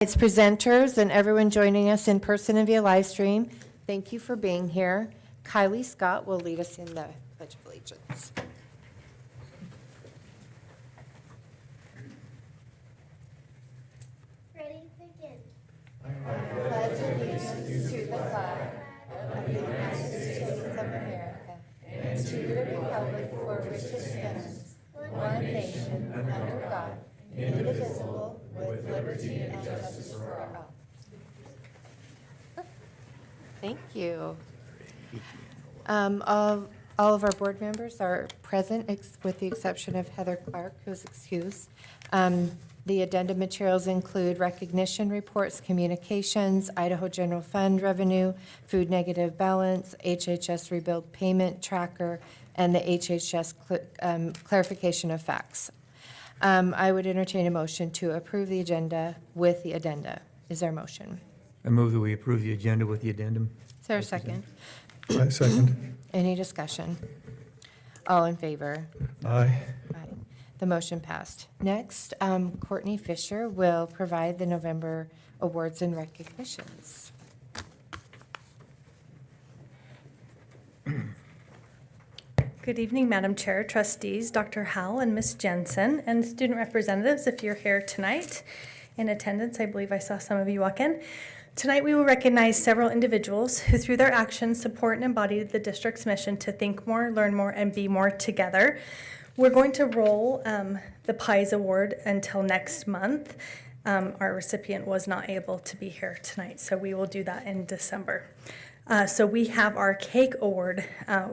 Its presenters and everyone joining us in person and via live stream, thank you for being here. Kylie Scott will lead us in the Pledge of Allegiance. Ready, begin. Pledge allegiance to the flag of the United States of America and to the republic for which it stands, one nation, under God, indivisible, with liberty and justice for all. Thank you. All of our board members are present, with the exception of Heather Clark, who's excused. The addendum materials include recognition reports, communications, Idaho General Fund revenue, food negative balance, HHS rebuild payment tracker, and the HHS clarification of facts. I would entertain a motion to approve the agenda with the addenda. Is there a motion? I move that we approve the agenda with the addendum. Is there a second? I second. Any discussion? All in favor? Aye. Aye. The motion passed. Next, Courtney Fisher will provide the November awards and recognitions. Good evening, Madam Chair, trustees, Dr. Howell and Ms. Jensen, and student representatives, if you're here tonight in attendance. I believe I saw some of you walk in. Tonight, we will recognize several individuals who, through their actions, support and embody the district's mission to think more, learn more, and be more together. We're going to roll the PIES Award until next month. Our recipient was not able to be here tonight, so we will do that in December. So we have our Cake Award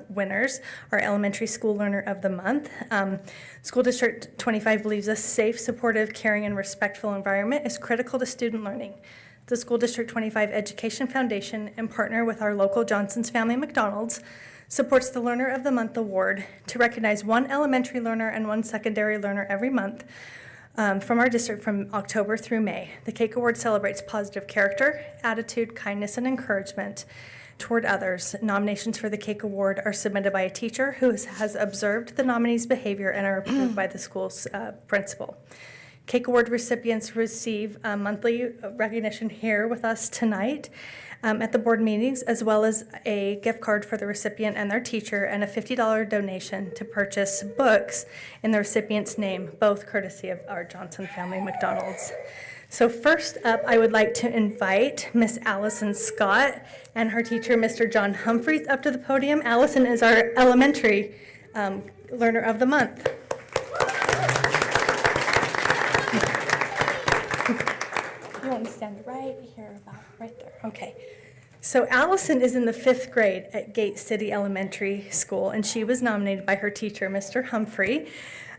winners, our Elementary School Learner of the Month. School District 25 believes a safe, supportive, caring, and respectful environment is critical to student learning. The School District 25 Education Foundation, in partner with our local Johnson's Family McDonald's, supports the Learner of the Month Award to recognize one elementary learner and one secondary learner every month from our district from October through May. The Cake Award celebrates positive character, attitude, kindness, and encouragement toward others. Nominations for the Cake Award are submitted by a teacher who has observed the nominee's behavior and are approved by the school's principal. Cake Award recipients receive monthly recognition here with us tonight at the board meetings, as well as a gift card for the recipient and their teacher, and a $50 donation to purchase books in the recipient's name, both courtesy of our Johnson Family McDonald's. So first up, I would like to invite Miss Allison Scott and her teacher, Mr. John Humphreys, up to the podium. Allison is our elementary learner of the month. You want to stand right here, about right there. Okay. So Allison is in the 5th grade at Gate City Elementary School, and she was nominated by her teacher, Mr. Humphrey.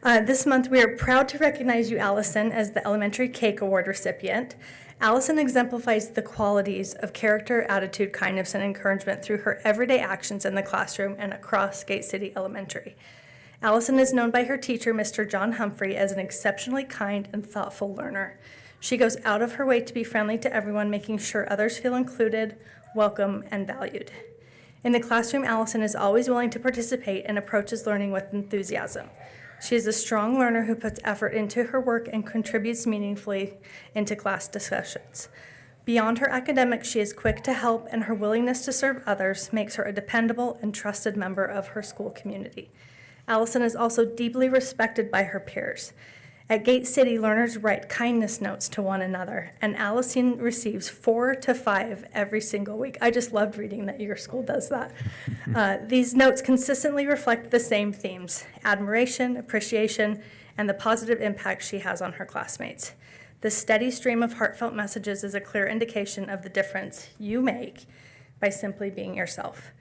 This month, we are proud to recognize you, Allison, as the Elementary Cake Award recipient. Allison exemplifies the qualities of character, attitude, kindness, and encouragement through her everyday actions in the classroom and across Gate City Elementary. Allison is known by her teacher, Mr. John Humphrey, as an exceptionally kind and thoughtful learner. She goes out of her way to be friendly to everyone, making sure others feel included, welcome, and valued. In the classroom, Allison is always willing to participate and approaches learning with enthusiasm. She is a strong learner who puts effort into her work and contributes meaningfully into class discussions. Beyond her academics, she is quick to help, and her willingness to serve others makes her a dependable and trusted member of her school community. Allison is also deeply respected by her peers. At Gate City, learners write kindness notes to one another, and Allison receives 4 to 5 every single week. I just loved reading that your school does that. These notes consistently reflect the same themes: admiration, appreciation, and the positive impact she has on her classmates. The steady stream of heartfelt messages is a clear indication of the difference you make by simply being yourself.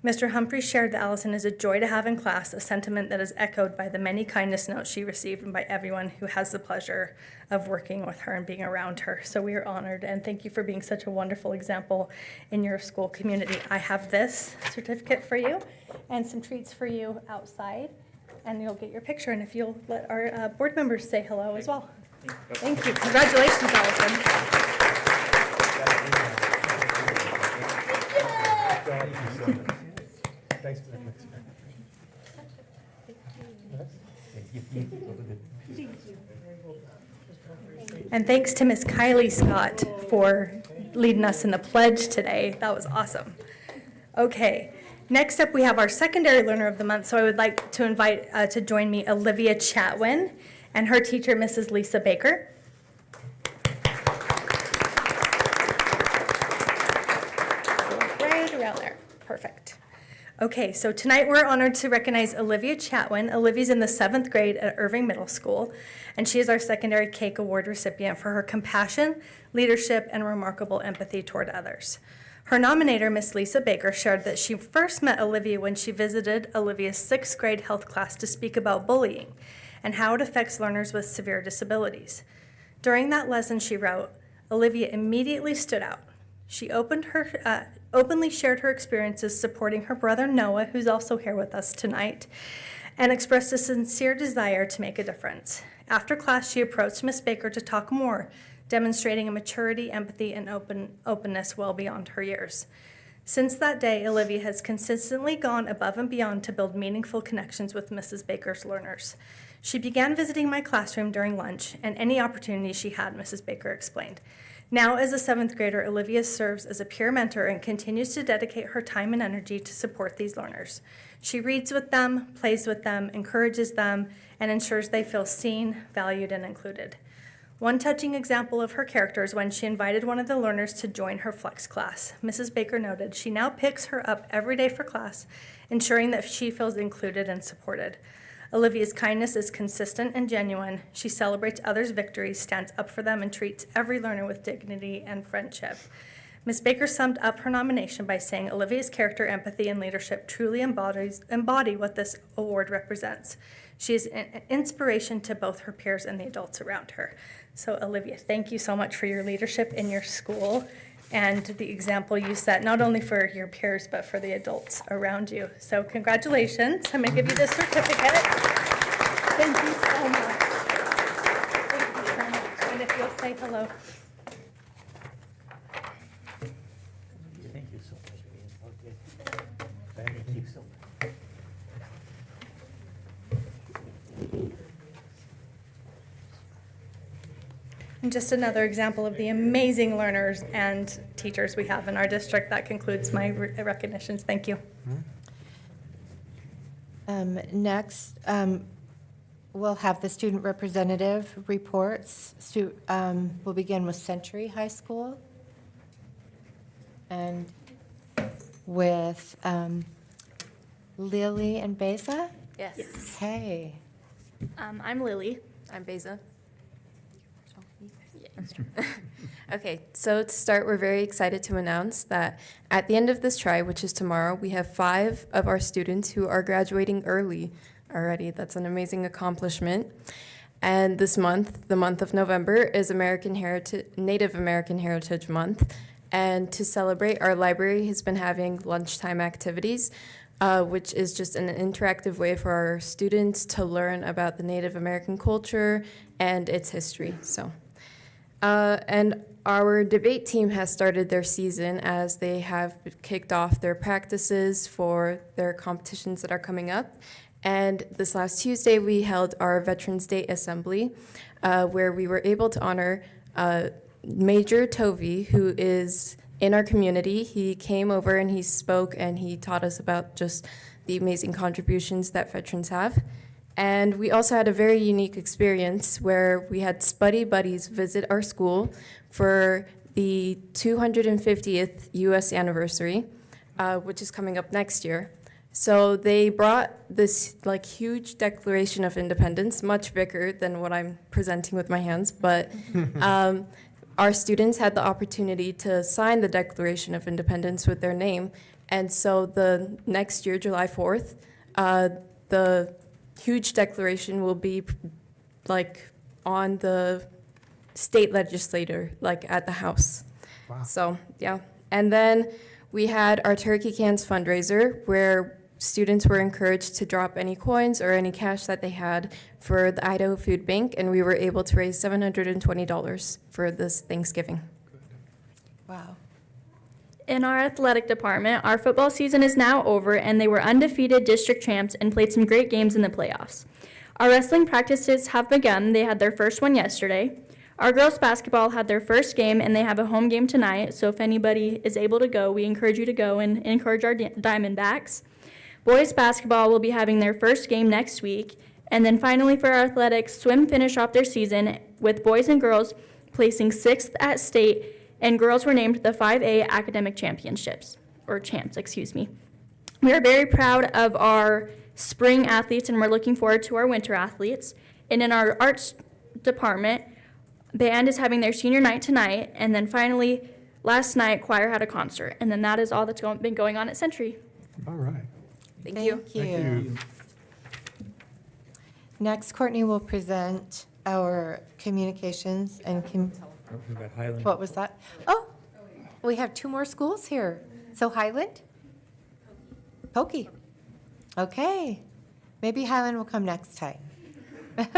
Mr. Humphrey shared that Allison is a joy to have in class, a sentiment that is echoed by the many kindness notes she received and by everyone who has the pleasure of working with her and being around her. So we are honored, and thank you for being such a wonderful example in your school community. I have this certificate for you and some treats for you outside, and you'll get your picture. And if you'll let our board members say hello as well. Thank you. Congratulations, Allison. Thanks for that. Thank you. And thanks to Miss Kylie Scott for leading us in the pledge today. That was awesome. Okay, next up we have our secondary learner of the month. So I would like to invite to join me Olivia Chatwin and her teacher, Mrs. Lisa Baker. Right around there. Perfect. Okay, so tonight we're honored to recognize Olivia Chatwin. Olivia's in the 7th grade at Irving Middle School, and she is our secondary cake award recipient for her compassion, leadership, and remarkable empathy toward others. Her nominator, Miss Lisa Baker, shared that she first met Olivia when she visited Olivia's 6th grade health class to speak about bullying and how it affects learners with severe disabilities. During that lesson, she wrote, Olivia immediately stood out. She openly shared her experiences supporting her brother Noah, who's also here with us tonight, and expressed a sincere desire to make a difference. After class, she approached Miss Baker to talk more, demonstrating a maturity, empathy, and openness well beyond her years. Since that day, Olivia has consistently gone above and beyond to build meaningful connections with Mrs. Baker's learners. She began visiting my classroom during lunch and any opportunity she had, Mrs. Baker explained. Now, as a 7th grader, Olivia serves as a peer mentor and continues to dedicate her time and energy to support these learners. She reads with them, plays with them, encourages them, and ensures they feel seen, valued, and included. One touching example of her character is when she invited one of the learners to join her flex class. Mrs. Baker noted, she now picks her up every day for class, ensuring that she feels included and supported. Olivia's kindness is consistent and genuine. She celebrates others' victories, stands up for them, and treats every learner with dignity and friendship. Ms. Baker summed up her nomination by saying, Olivia's character, empathy, and leadership truly embody what this award represents. She is an inspiration to both her peers and the adults around her. So, Olivia, thank you so much for your leadership in your school and the example you set, not only for your peers, but for the adults around you. So congratulations. I'm going to give you this certificate. Thank you so much. Thank you so much. And if you'll say hello. Thank you so much, okay. Thank you so much. And just another example of the amazing learners and teachers we have in our district. That concludes my recognitions. Thank you. Next, we'll have the student representative reports. We'll begin with Century High School and with Lily and Beza. Yes. Hey. I'm Lily. I'm Beza. Okay, so to start, we're very excited to announce that at the end of this try, which is tomorrow, we have 5 of our students who are graduating early already. That's an amazing accomplishment. And this month, the month of November, is Native American Heritage Month. And to celebrate, our library has been having lunchtime activities, which is just an interactive way for our students to learn about the Native American culture and its history. And our debate team has started their season as they have kicked off their practices for their competitions that are coming up. And this last Tuesday, we held our Veterans Day Assembly, where we were able to honor Major Tovey, who is in our community. He came over and he spoke and he taught us about just the amazing contributions that veterans have. And we also had a very unique experience where we had Spuddy Buddies visit our school for the 250th U.S. anniversary, which is coming up next year. So they brought this huge Declaration of Independence, much bigger than what I'm presenting with my hands, but our students had the opportunity to sign the Declaration of Independence with their name. And so the next year, July 4th, the huge declaration will be on the state legislature, at the House. Wow. So, yeah. And then we had our Turkey Cans fundraiser where students were encouraged to drop any coins or any cash that they had for the Idaho Food Bank, and we were able to raise $720 for this Thanksgiving. Wow. In our athletic department, our football season is now over, and they were undefeated district champs and played some great games in the playoffs. Our wrestling practices have begun. They had their first one yesterday. Our girls basketball had their first game, and they have a home game tonight. So if anybody is able to go, we encourage you to go and encourage our Diamondbacks. Boys basketball will be having their first game next week. And then finally for our athletics, swim finished off their season with boys and girls placing 6th at state, and girls were named the 5A academic championships, or champs, excuse me. We are very proud of our spring athletes, and we're looking forward to our winter athletes. And in our arts department, band is having their senior night tonight, and then finally, last night, choir had a concert. And then that is all that's been going on at Century. All right. Thank you. Thank you. Next, Courtney will present our communications and, Oh, we've got Highland. what was that? Oh, we have 2 more schools here. So Highland? Pokey. Okay. Maybe Highland will come next time. Where'd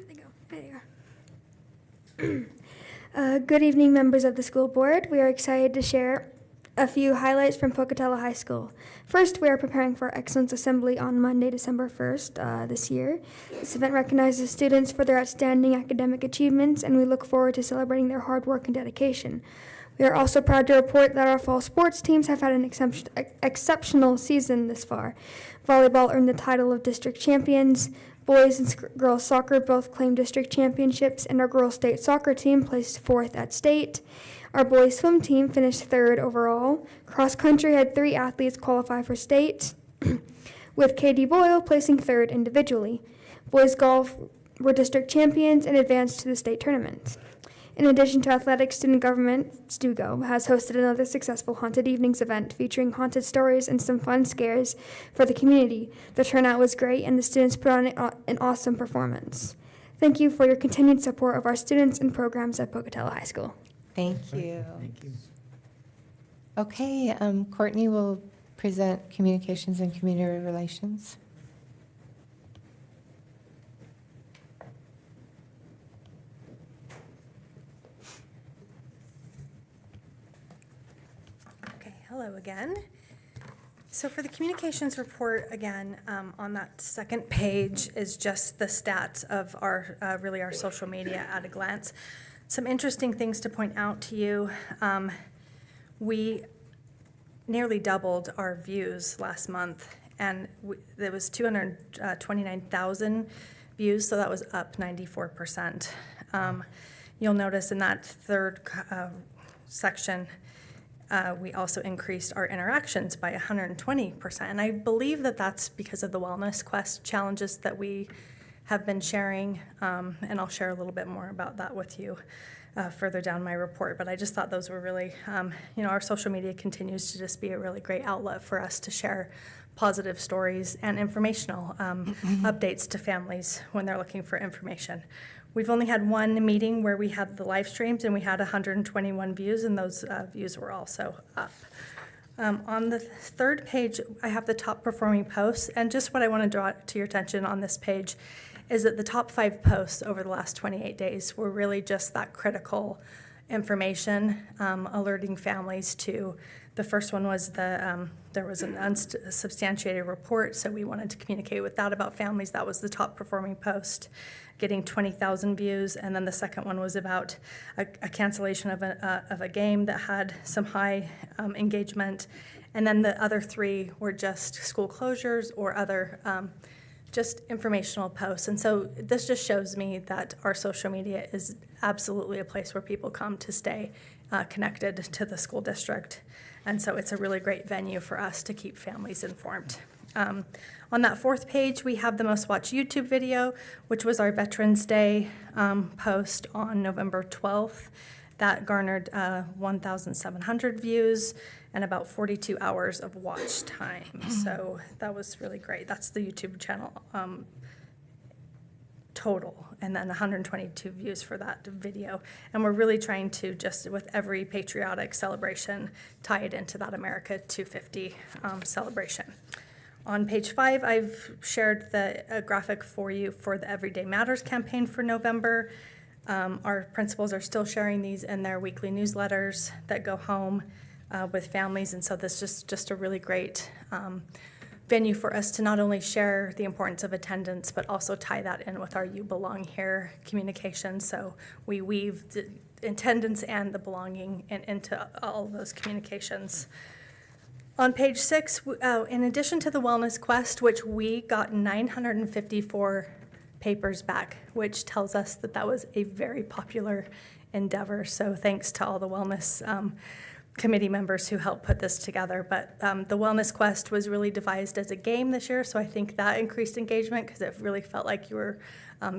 they go? There they are. Good evening, members of the school board. We are excited to share a few highlights from Pocatello High School. First, we are preparing for our Excellence Assembly on Monday, December 1st this year. This event recognizes students for their outstanding academic achievements, and we look forward to celebrating their hard work and dedication. We are also proud to report that our fall sports teams have had an exceptional season this far. Volleyball earned the title of district champions. Boys and girls soccer both claimed district championships, and our girls state soccer team placed 4th at state. Our boys swim team finished 3rd overall. Cross country had 3 athletes qualify for state, with Katie Boyle placing 3rd individually. Boys golf were district champions and advanced to the state tournament. In addition to athletics, student government, StuGo, has hosted another successful Haunted Evenings event featuring haunted stories and some fun scares for the community. The turnout was great, and the students put on an awesome performance. Thank you for your continued support of our students and programs at Pocatello High School. Thank you. Thank you. Okay, Courtney will present communications and community relations. Okay, hello again. So for the communications report, again, on that second page is just the stats of our, really our social media at a glance. Some interesting things to point out to you. We nearly doubled our views last month, and there was 229,000 views, so that was up 94%. You'll notice in that third section, we also increased our interactions by 120%. And I believe that that's because of the Wellness Quest challenges that we have been sharing, and I'll share a little bit more about that with you further down my report. But I just thought those were really, our social media continues to just be a really great outlet for us to share positive stories and informational updates to families when they're looking for information. We've only had one meeting where we had the live streams, and we had 121 views, and those views were also up. On the third page, I have the top performing posts, and just what I want to draw to your attention on this page is that the top 5 posts over the last 28 days were really just that critical information, alerting families to. The first one was there was an unsubstantiated report, so we wanted to communicate with that about families. That was the top performing post, getting 20,000 views. And then the second one was about a cancellation of a game that had some high engagement. And then the other 3 were just school closures or other just informational posts. And so this just shows me that our social media is absolutely a place where people come to stay connected to the school district. And so it's a really great venue for us to keep families informed. On that 4th page, we have the most watched YouTube video, which was our Veterans Day post on November 12th. That garnered 1,700 views and about 42 hours of watch time. So that was really great. That's the YouTube channel total, and then 122 views for that video. And we're really trying to, just with every patriotic celebration, tie it into that America 250 celebration. On page 5, I've shared the graphic for you for the Everyday Matters campaign for November. Our principals are still sharing these in their weekly newsletters that go home. with families. And so this is just a really great venue for us to not only share the importance of attendance, but also tie that in with our You Belong Here communication. So we weave the attendance and the belonging into all of those communications. On page 6, in addition to the Wellness Quest, which we got 954 papers back, which tells us that that was a very popular endeavor. So thanks to all the wellness committee members who helped put this together. But the Wellness Quest was really devised as a game this year, so I think that increased engagement because it really felt like you were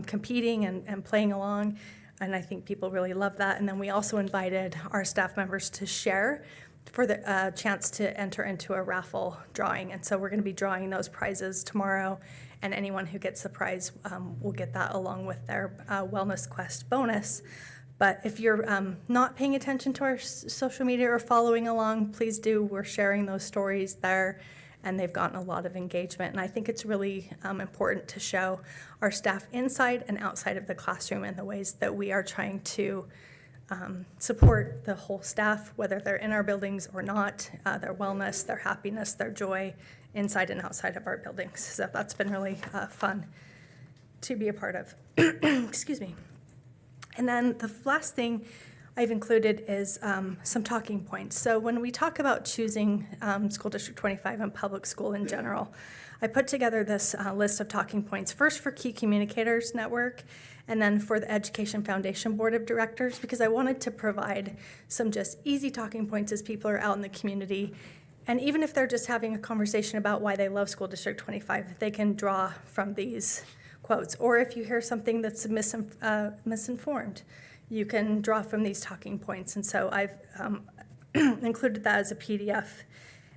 competing and playing along, and I think people really loved that. And then we also invited our staff members to share for the chance to enter into a raffle drawing. And so we're going to be drawing those prizes tomorrow, and anyone who gets the prize will get that along with their Wellness Quest bonus. But if you're not paying attention to our social media or following along, please do. We're sharing those stories there, and they've gotten a lot of engagement. And I think it's really important to show our staff inside and outside of the classroom in the ways that we are trying to support the whole staff, whether they're in our buildings or not, their wellness, their happiness, their joy, inside and outside of our buildings. So that's been really fun to be a part of. Excuse me. And then the last thing I've included is some talking points. So when we talk about choosing School District 25 and public school in general, I put together this list of talking points, first for Key Communicators Network, and then for the Education Foundation Board of Directors, because I wanted to provide some just easy talking points as people are out in the community. And even if they're just having a conversation about why they love School District 25, they can draw from these quotes. Or if you hear something that's misinformed, you can draw from these talking points. And so I've included that as a PDF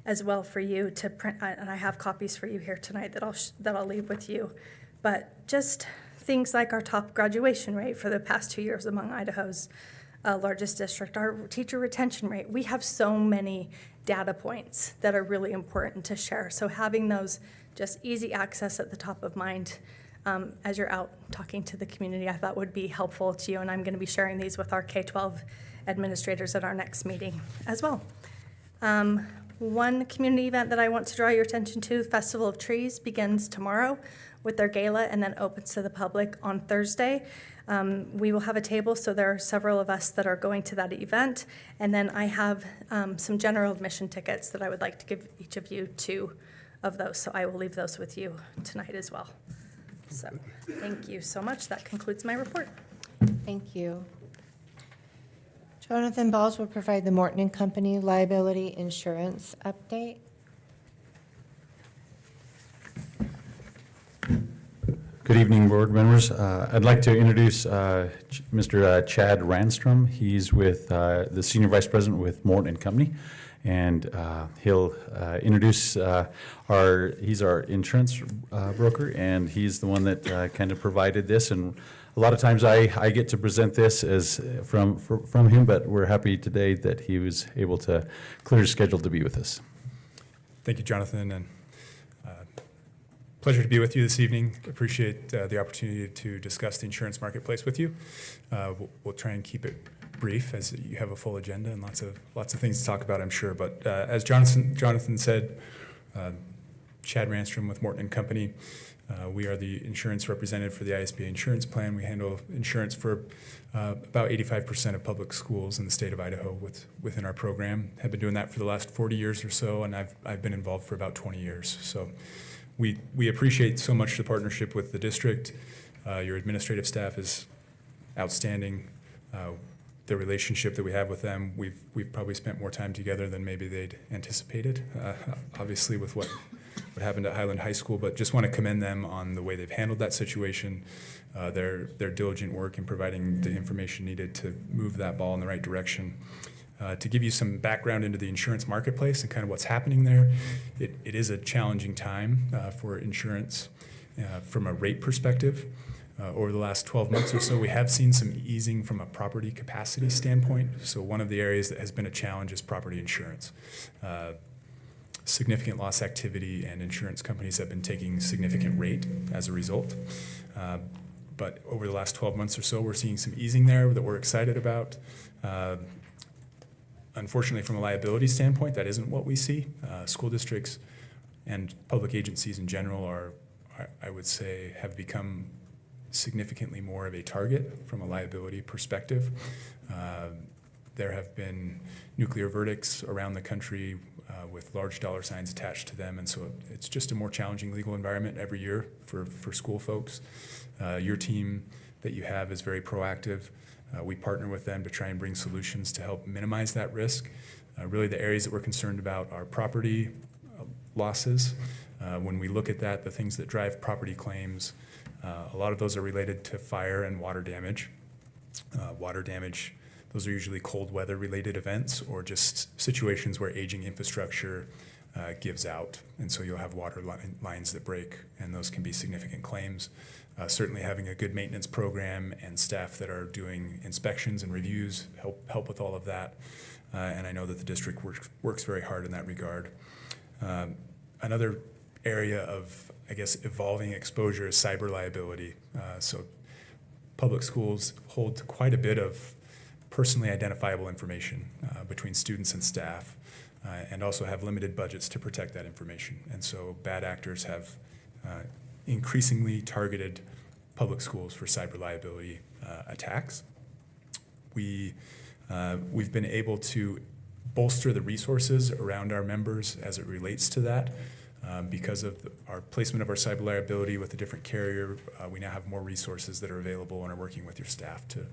as well for you to print, and I have copies for you here tonight that I'll leave with you. But just things like our top graduation rate for the past 2 years among Idaho's largest district, our teacher retention rate. We have so many data points that are really important to share. So having those just easy access at the top of mind as you're out talking to the community, I thought would be helpful to you. And I'm going to be sharing these with our K-12 administrators at our next meeting as well. One community event that I want to draw your attention to, Festival of Trees, begins tomorrow with their gala and then opens to the public on Thursday. We will have a table, so there are several of us that are going to that event. And then I have some general admission tickets that I would like to give each of you 2 of those. So I will leave those with you tonight as well. So thank you so much. That concludes my report. Thank you. Jonathan Balls will provide the Morton and Company liability insurance update. Good evening, board members. I'd like to introduce Mr. Chad Ranstrom. He's with the Senior Vice President with Morton and Company, and he'll introduce he's our insurance broker, and he's the one that kind of provided this. And a lot of times I get to present this as from him, but we're happy today that he was able to clear his schedule to be with us. Thank you, Jonathan, and pleasure to be with you this evening. Appreciate the opportunity to discuss the insurance marketplace with you. We'll try and keep it brief, as you have a full agenda and lots of things to talk about, I'm sure. But as Jonathan said, Chad Ranstrom with Morton and Company. We are the insurance representative for the ISBA insurance plan. We handle insurance for about 85% of public schools in the state of Idaho within our program. Have been doing that for the last 40 years or so, and I've been involved for about 20 years. So we appreciate so much the partnership with the district. Your administrative staff is outstanding. The relationship that we have with them, we've probably spent more time together than maybe they'd anticipated, obviously with what happened at Highland High School, but just want to commend them on the way they've handled that situation, their diligent work in providing the information needed to move that ball in the right direction. To give you some background into the insurance marketplace and kind of what's happening there, it is a challenging time for insurance from a rate perspective. Over the last 12 months or so, we have seen some easing from a property capacity standpoint. So one of the areas that has been a challenge is property insurance. Significant loss activity, and insurance companies have been taking significant rate as a result. But over the last 12 months or so, we're seeing some easing there that we're excited about. Unfortunately, from a liability standpoint, that isn't what we see. School districts and public agencies in general are, I would say, have become significantly more of a target from a liability perspective. There have been nuclear verdicts around the country with large dollar signs attached to them, and so it's just a more challenging legal environment every year for school folks. Your team that you have is very proactive. We partner with them to try and bring solutions to help minimize that risk. Really, the areas that we're concerned about are property losses. When we look at that, the things that drive property claims, a lot of those are related to fire and water damage. Water damage, those are usually cold weather related events or just situations where aging infrastructure gives out. And so you'll have water lines that break, and those can be significant claims. Certainly having a good maintenance program and staff that are doing inspections and reviews help with all of that. And I know that the district works very hard in that regard. Another area of, I guess, evolving exposure is cyber liability. So public schools hold quite a bit of personally identifiable information between students and staff, and also have limited budgets to protect that information. And so bad actors have increasingly targeted public schools for cyber liability attacks. We've been able to bolster the resources around our members as it relates to that. Because of our placement of our cyber liability with a different carrier, we now have more resources that are available and are working with your staff to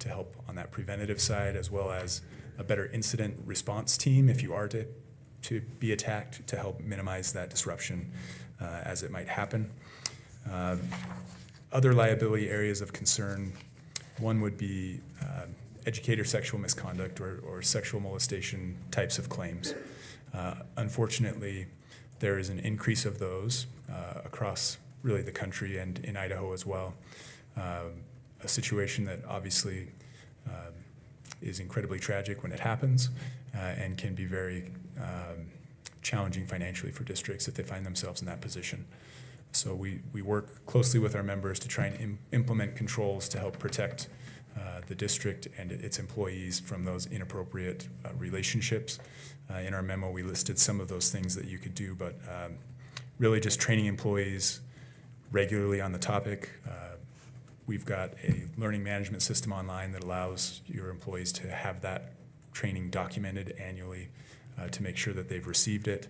help on that preventative side, as well as a better incident response team if you are to be attacked, to help minimize that disruption as it might happen. Other liability areas of concern, one would be educator sexual misconduct or sexual molestation types of claims. Unfortunately, there is an increase of those across really the country and in Idaho as well. A situation that obviously is incredibly tragic when it happens and can be very challenging financially for districts if they find themselves in that position. So we work closely with our members to try and implement controls to help protect the district and its employees from those inappropriate relationships. In our memo, we listed some of those things that you could do, but really just training employees regularly on the topic. We've got a learning management system online that allows your employees to have that training documented annually to make sure that they've received it.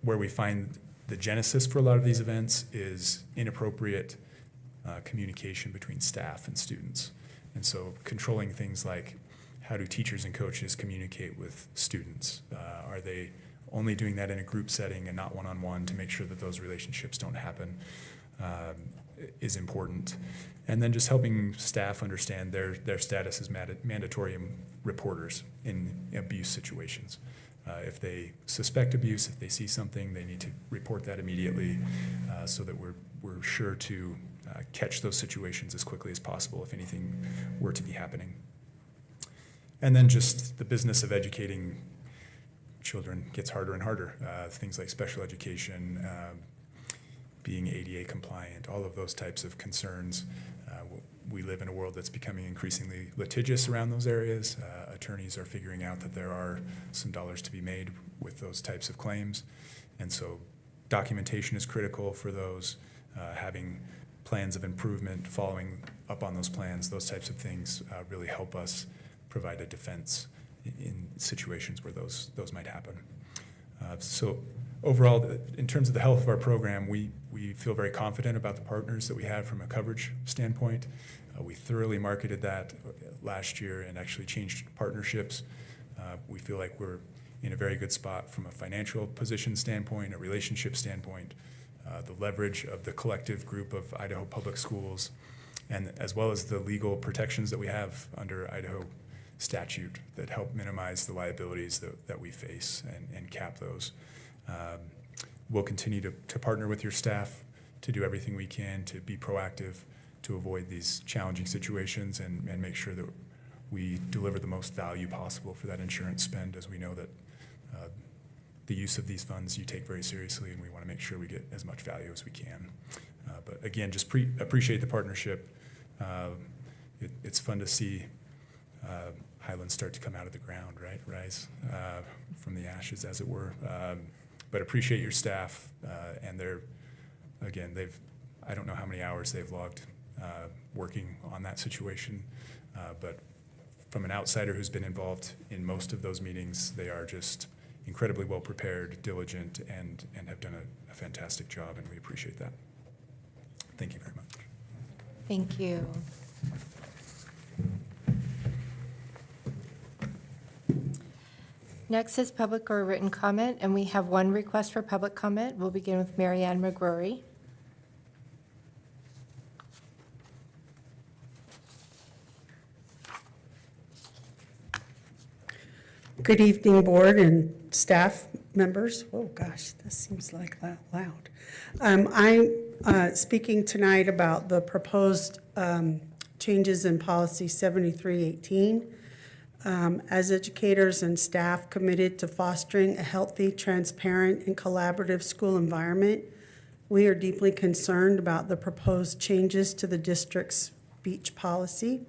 Where we find the genesis for a lot of these events is inappropriate communication between staff and students. And so controlling things like how do teachers and coaches communicate with students? Are they only doing that in a group setting and not one-on-one to make sure that those relationships don't happen is important. And then just helping staff understand their status as mandatory reporters in abuse situations. If they suspect abuse, if they see something, they need to report that immediately so that we're sure to catch those situations as quickly as possible if anything were to be happening. And then just the business of educating children gets harder and harder. Things like special education, being ADA compliant, all of those types of concerns. We live in a world that's becoming increasingly litigious around those areas. Attorneys are figuring out that there are some dollars to be made with those types of claims. And so documentation is critical for those. Having plans of improvement, following up on those plans, those types of things really help us provide a defense in situations where those might happen. So overall, in terms of the health of our program, we feel very confident about the partners that we have from a coverage standpoint. We thoroughly marketed that last year and actually changed partnerships. We feel like we're in a very good spot from a financial position standpoint, a relationship standpoint, the leverage of the collective group of Idaho Public Schools, and as well as the legal protections that we have under Idaho statute that help minimize the liabilities that we face and cap those. We'll continue to partner with your staff to do everything we can to be proactive, to avoid these challenging situations and make sure that we deliver the most value possible for that insurance spend, as we know that the use of these funds you take very seriously, and we want to make sure we get as much value as we can. But again, just appreciate the partnership. It's fun to see Highlands start to come out of the ground, right? Rise from the ashes, as it were. But appreciate your staff, and I don't know how many hours they've logged working on that situation, but from an outsider who's been involved in most of those meetings, they are just incredibly well prepared, diligent, and have done a fantastic job, and we appreciate that. Thank you very much. Thank you. Next is public or written comment, and we have one request for public comment. We'll begin with Mary Ann McGrory. Good evening, board and staff members. Oh, gosh, this seems like loud. I'm speaking tonight about the proposed changes in policy 7318. As educators and staff committed to fostering a healthy, transparent, and collaborative school environment, we are deeply concerned about the proposed changes to the district's speech policy.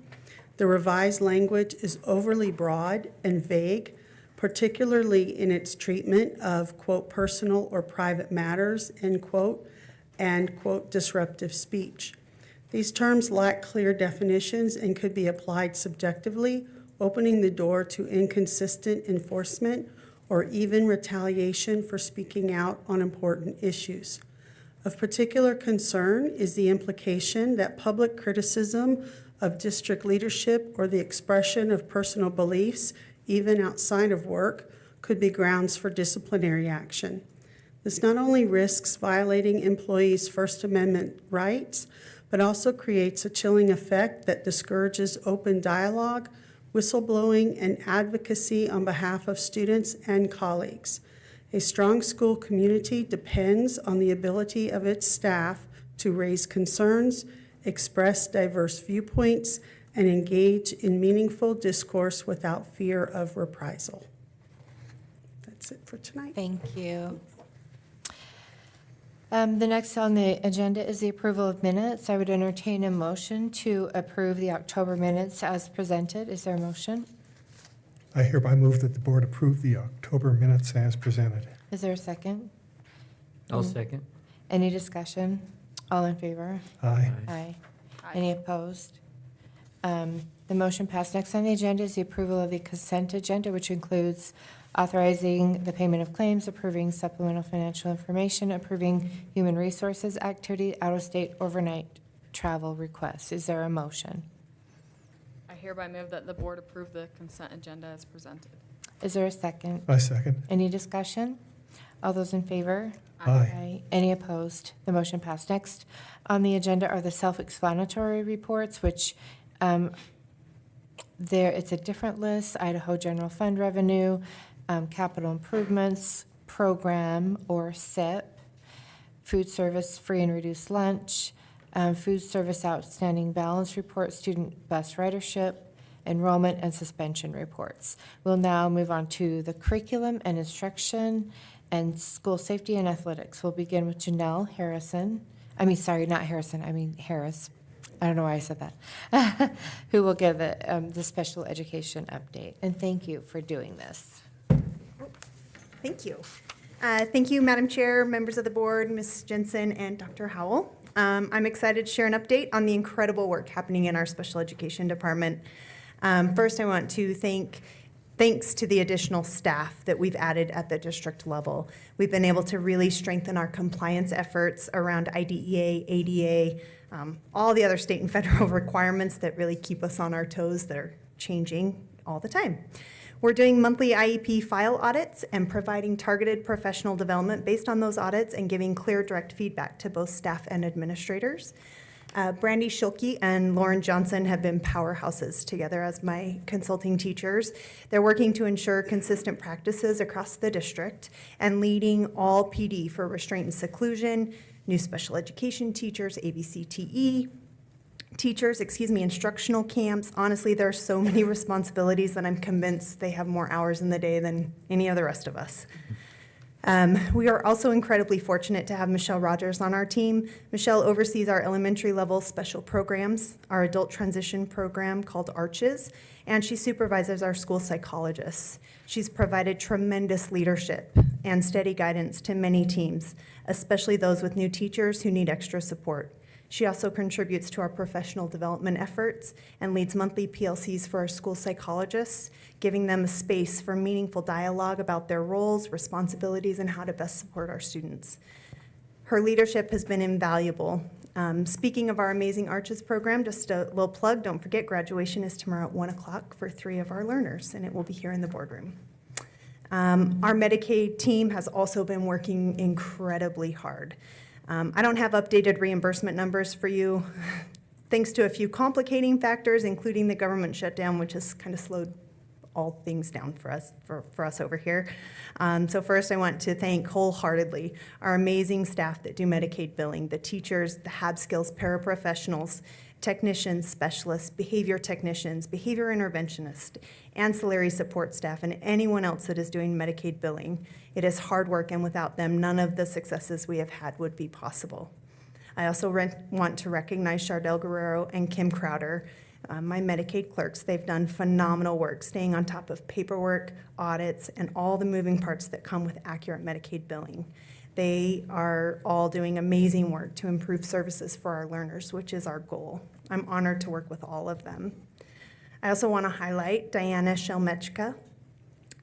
The revised language is overly broad and vague, particularly in its treatment of, quote, personal or private matters, end quote, and, quote, disruptive speech. These terms lack clear definitions and could be applied subjectively, opening the door to inconsistent enforcement or even retaliation for speaking out on important issues. Of particular concern is the implication that public criticism of district leadership or the expression of personal beliefs, even outside of work, could be grounds for disciplinary action. This not only risks violating employees' First Amendment rights, but also creates a chilling effect that discourages open dialogue, whistleblowing, and advocacy on behalf of students and colleagues. A strong school community depends on the ability of its staff to raise concerns, express diverse viewpoints, and engage in meaningful discourse without fear of reprisal. That's it for tonight. Thank you. The next on the agenda is the approval of minutes. I would entertain a motion to approve the October minutes as presented. Is there a motion? I hereby move that the board approve the October minutes as presented. Is there a second? I'll second. Any discussion? All in favor? Aye. Aye. Any opposed? The motion passed. Next on the agenda is the approval of the consent agenda, which includes authorizing the payment of claims, approving supplemental financial information, approving human resources activity, out-of-state overnight travel requests. Is there a motion? I hereby move that the board approve the consent agenda as presented. Is there a second? I second. Any discussion? All those in favor? Aye. Any opposed? The motion passed. Next on the agenda are the self-explanatory reports, which it's a different list: Idaho General Fund revenue, capital improvements program or SIP, food service free and reduced lunch, food service outstanding balance report, student bus ridership, enrollment, and suspension reports. We'll now move on to the curriculum and instruction and school safety and athletics. We'll begin with Janelle Harrison. Harris. I don't know why I said that. Who will give the special education update. And thank you for doing this. Thank you. Thank you, Madam Chair, members of the board, Ms. Jensen, and Dr. Howell. I'm excited to share an update on the incredible work happening in our special education department. First, I want to thanks to the additional staff that we've added at the district level. We've been able to really strengthen our compliance efforts around IDEA, ADA, all the other state and federal requirements that really keep us on our toes that are changing all the time. We're doing monthly IEP file audits and providing targeted professional development based on those audits and giving clear, direct feedback to both staff and administrators. Brandy Schilke and Lauren Johnson have been powerhouses together as my consulting teachers. They're working to ensure consistent practices across the district and leading all PD for restraint and seclusion, new special education teachers, ABCTE, teachers, instructional camps. Honestly, there are so many responsibilities that I'm convinced they have more hours in the day than any of the rest of us. We are also incredibly fortunate to have Michelle Rogers on our team. Michelle oversees our elementary level special programs, our adult transition program called Arches, and she supervises our school psychologists. She's provided tremendous leadership and steady guidance to many teams, especially those with new teachers who need extra support. She also contributes to our professional development efforts and leads monthly PLCs for our school psychologists, giving them a space for meaningful dialogue about their roles, responsibilities, and how to best support our students. Her leadership has been invaluable. Speaking of our amazing Arches program, just a little plug, don't forget graduation is tomorrow at 1 o'clock for 3 of our learners, and it will be here in the boardroom. Our Medicaid team has also been working incredibly hard. I don't have updated reimbursement numbers for you, thanks to a few complicating factors, including the government shutdown, which has kind of slowed all things down for us over here. So first, I want to thank wholeheartedly our amazing staff that do Medicaid billing, the teachers, the HAB skills paraprofessionals, technicians, specialists, behavior technicians, behavior interventionists, ancillary support staff, and anyone else that is doing Medicaid billing. It is hard work, and without them, none of the successes we have had would be possible. I also want to recognize Chardell Guerrero and Kim Crowder, my Medicaid clerks. They've done phenomenal work staying on top of paperwork, audits, and all the moving parts that come with accurate Medicaid billing. They are all doing amazing work to improve services for our learners, which is our goal. I'm honored to work with all of them. I also want to highlight Diana Shelmechka.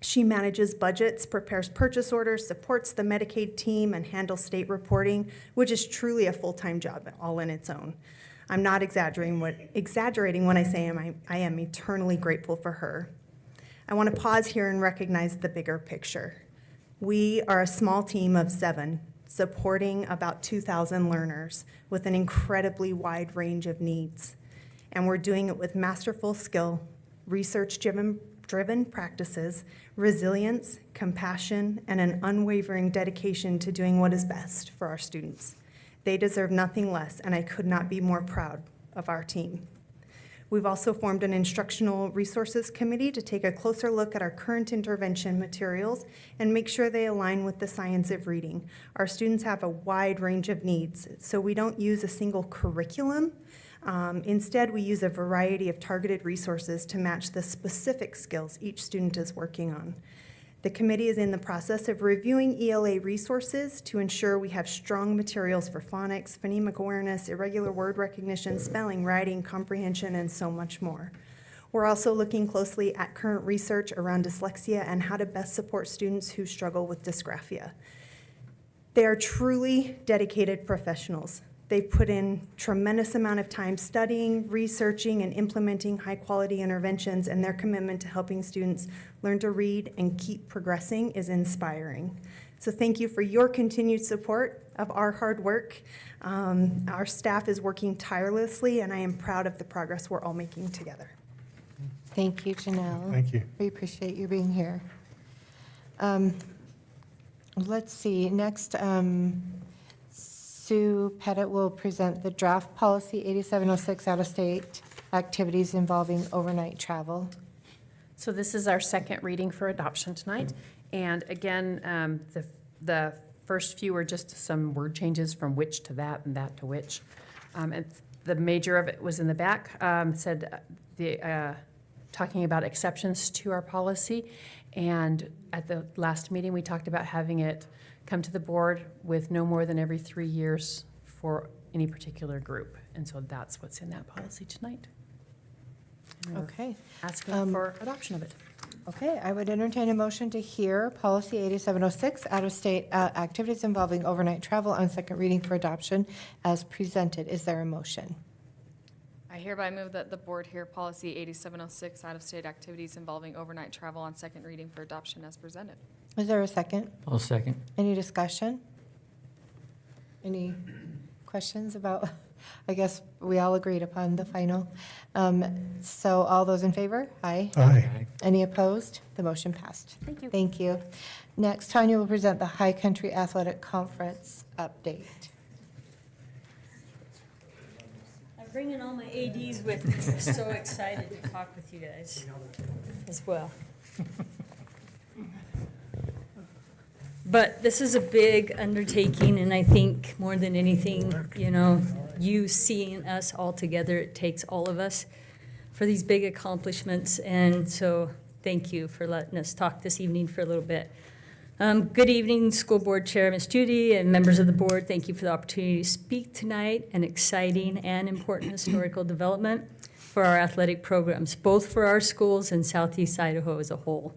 She manages budgets, prepares purchase orders, supports the Medicaid team, and handles state reporting, which is truly a full-time job all in its own. I'm not exaggerating when I say I am eternally grateful for her. I want to pause here and recognize the bigger picture. We are a small team of 7, supporting about 2,000 learners with an incredibly wide range of needs. And we're doing it with masterful skill, research-driven practices, resilience, compassion, and an unwavering dedication to doing what is best for our students. They deserve nothing less, and I could not be more proud of our team. We've also formed an instructional resources committee to take a closer look at our current intervention materials and make sure they align with the science of reading. Our students have a wide range of needs, so we don't use a single curriculum. Instead, we use a variety of targeted resources to match the specific skills each student is working on. The committee is in the process of reviewing ELA resources to ensure we have strong materials for phonics, phonemic awareness, irregular word recognition, spelling, writing, comprehension, and so much more. We're also looking closely at current research around dyslexia and how to best support students who struggle with dysgraphia. They are truly dedicated professionals. They've put in tremendous amount of time studying, researching, and implementing high-quality interventions, and their commitment to helping students learn to read and keep progressing is inspiring. So thank you for your continued support of our hard work. Our staff is working tirelessly, and I am proud of the progress we're all making together. Thank you, Janelle. Thank you. We appreciate you being here. Let's see, next, Sue Pettit will present the draft policy 8706 out-of-state activities involving overnight travel. So this is our second reading for adoption tonight. And again, the first few are just some word changes from which to that and that to which. And the major of it was in the back, said talking about exceptions to our policy. And at the last meeting, we talked about having it come to the board with no more than every 3 years for any particular group. And so that's what's in that policy tonight. And we're Okay. asking for adoption of it. Okay, I would entertain a motion to hear policy 8706, out-of-state activities involving overnight travel on second reading for adoption as presented. Is there a motion? I hereby move that the board hear policy 8706, out-of-state activities involving overnight travel on second reading for adoption as presented. Is there a second? I'll second. Any discussion? Any questions about, I guess we all agreed upon the final. So all those in favor? Aye. Aye. Any opposed? The motion passed. Thank you. Thank you. Next, Tanya will present the High Country Athletic Conference update. I'm bringing all my ADs with me. I'm so excited to talk with you guys as well. But this is a big undertaking, and I think more than anything, you know, you seeing us all together, it takes all of us for these big accomplishments. And so thank you for letting us talk this evening for a little bit. Good evening, School Board Chair, Ms. Judy, and members of the board. Thank you for the opportunity to speak tonight, an exciting and important historical development for our athletic programs, both for our schools and Southeast Idaho as a whole.